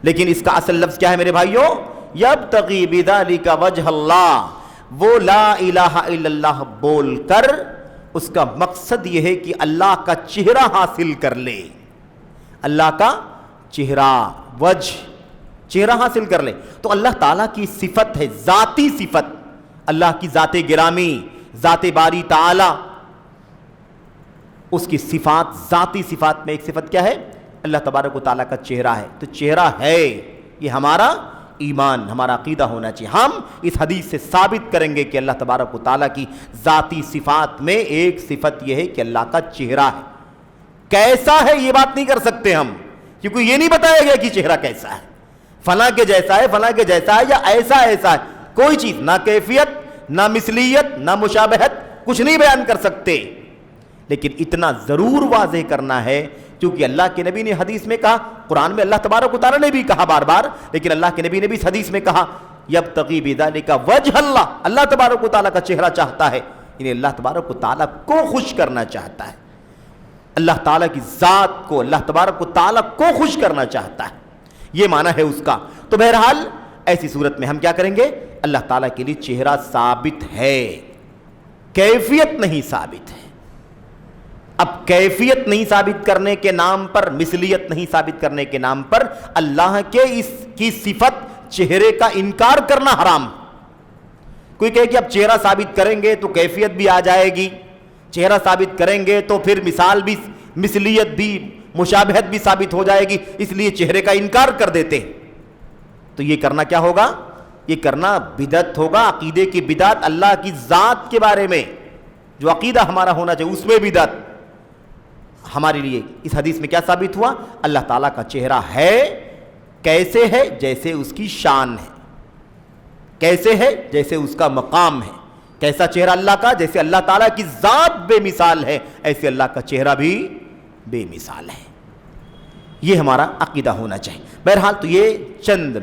لیکن اس کا اصل لفظ کیا ہے میرے بھائیوں؟ یبتغی بذالک وجہ اللہ، وہ لا الہ الا اللہ بول کر اس کا مقصد یہ ہے کہ اللہ کا چہرہ حاصل کر لے، اللہ کا چہرہ، وجہ، چہرہ حاصل کر لے۔ تو اللہ تعالیٰ کی صفت ہے، ذاتی صفت، اللہ کی ذات گرامی، ذات باری تعالی اس کی صفات، ذاتی صفات میں ایک صفت کیا ہے؟ اللہ تبارک و تعالیٰ کا چہرہ ہے. تو چہرہ ہے، یہ ہمارا ایمان، ہمارا عقیدہ ہونا چاہیے. ہم اس حدیث سے ثابت کریں گے کہ اللہ تبارک و تعالیٰ کی ذاتی صفات میں ایک صفت یہ ہے کہ اللہ کا چہرہ ہے. کیسا ہے یہ بات نہیں کر سکتے ہم، کیونکہ یہ نہیں بتایا گیا کہ چہرہ کیسا ہے، فلاں کے جیسا ہے، فلاں کے جیسا ہے، یا ایسا ایسا ہے. کوئی چیز، نہ کیفیت، نہ مثلیت، نہ مشابہت، کچھ نہیں بیان کر سکتے. لیکن اتنا ضرور واضح کرنا ہے کیونکہ اللہ کے نبی نے حدیث میں کہا، قرآن میں اللہ تبارک و تعالیٰ نے بھی کہا بار بار، لیکن اللہ کے نبی نے بھی اس حدیث میں کہا یبتغی بذالک وجہ اللہ، اللہ تبارک و تعالیٰ کا چہرہ چاہتا ہے، یعنی اللہ تبارک و تعالیٰ کو خوش کرنا چاہتا ہے، اللہ تعالیٰ کی ذات کو، اللہ تبارک و تعالیٰ کو خوش کرنا چاہتا ہے، یہ معنی ہے اس کا. تو بہرحال ایسی صورت میں ہم کیا کریں گے؟ اللہ تعالیٰ کے لیے چہرہ ثابت ہے، کیفیت نہیں ثابت ہے. اب کیفیت نہیں ثابت کرنے کے نام پر، مثلیت نہیں ثابت کرنے کے نام پر اللہ کے اس کی صفت چہرے کا انکار کرنا حرام. کوئی کہے کہ اب چہرہ ثابت کریں گے تو کیفیت بھی آ جائے گی، چہرہ ثابت کریں گے تو پھر مثال بھی، مثلیت بھی، مشابہت بھی ثابت ہو جائے گی، اس لیے چہرے کا انکار کر دیتے. تو یہ کرنا کیا ہوگا؟ یہ کرنا بدعت ہوگا، عقیدے کی بدعت. اللہ کی ذات کے بارے میں جو عقیدہ ہمارا ہونا چاہیے اس میں بدعت. ہمارے لیے اس حدیث میں کیا ثابت ہوا؟ اللہ تعالیٰ کا چہرہ ہے. کیسے ہے؟ جیسے اس کی شان ہے. کیسے ہے؟ جیسے اس کا مقام ہے. کیسا چہرہ اللہ کا؟ جیسے اللہ تعالیٰ کی ذات بے مثال ہے، ایسے اللہ کا چہرہ بھی بے مثال ہے. یہ ہمارا عقیدہ ہونا چاہیے. بہرحال تو یہ چند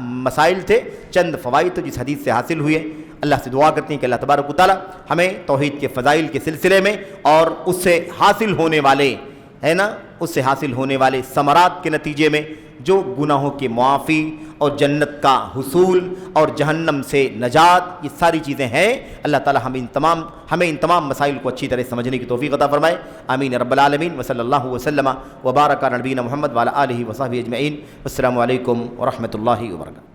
مسائل تھے، چند فوائد جس حدیث سے حاصل ہوئے. اللہ سے دعا کرتے ہیں کہ اللہ تبارک و تعالیٰ ہمیں توحید کے فضائل کے سلسلے میں اور اس سے حاصل ہونے والے اس سے حاصل ہونے والے ثمرات کے نتیجے میں جو گناہوں کی معافی اور جنت کا حصول اور جہنم سے نجات، یہ ساری چیزیں ہیں. اللہ تعالیٰ ہمیں ان تمام مسائل کو اچھی طرح سمجھنے کی توفیق عطا فرمائے. آمین رب العالمین. وصلی اللہ وسلم وبارک علی نبینا محمد وعلی آلہ وصحبہ اجمعین. السلام علیکم ورحمۃ اللہ وبرکاتہ.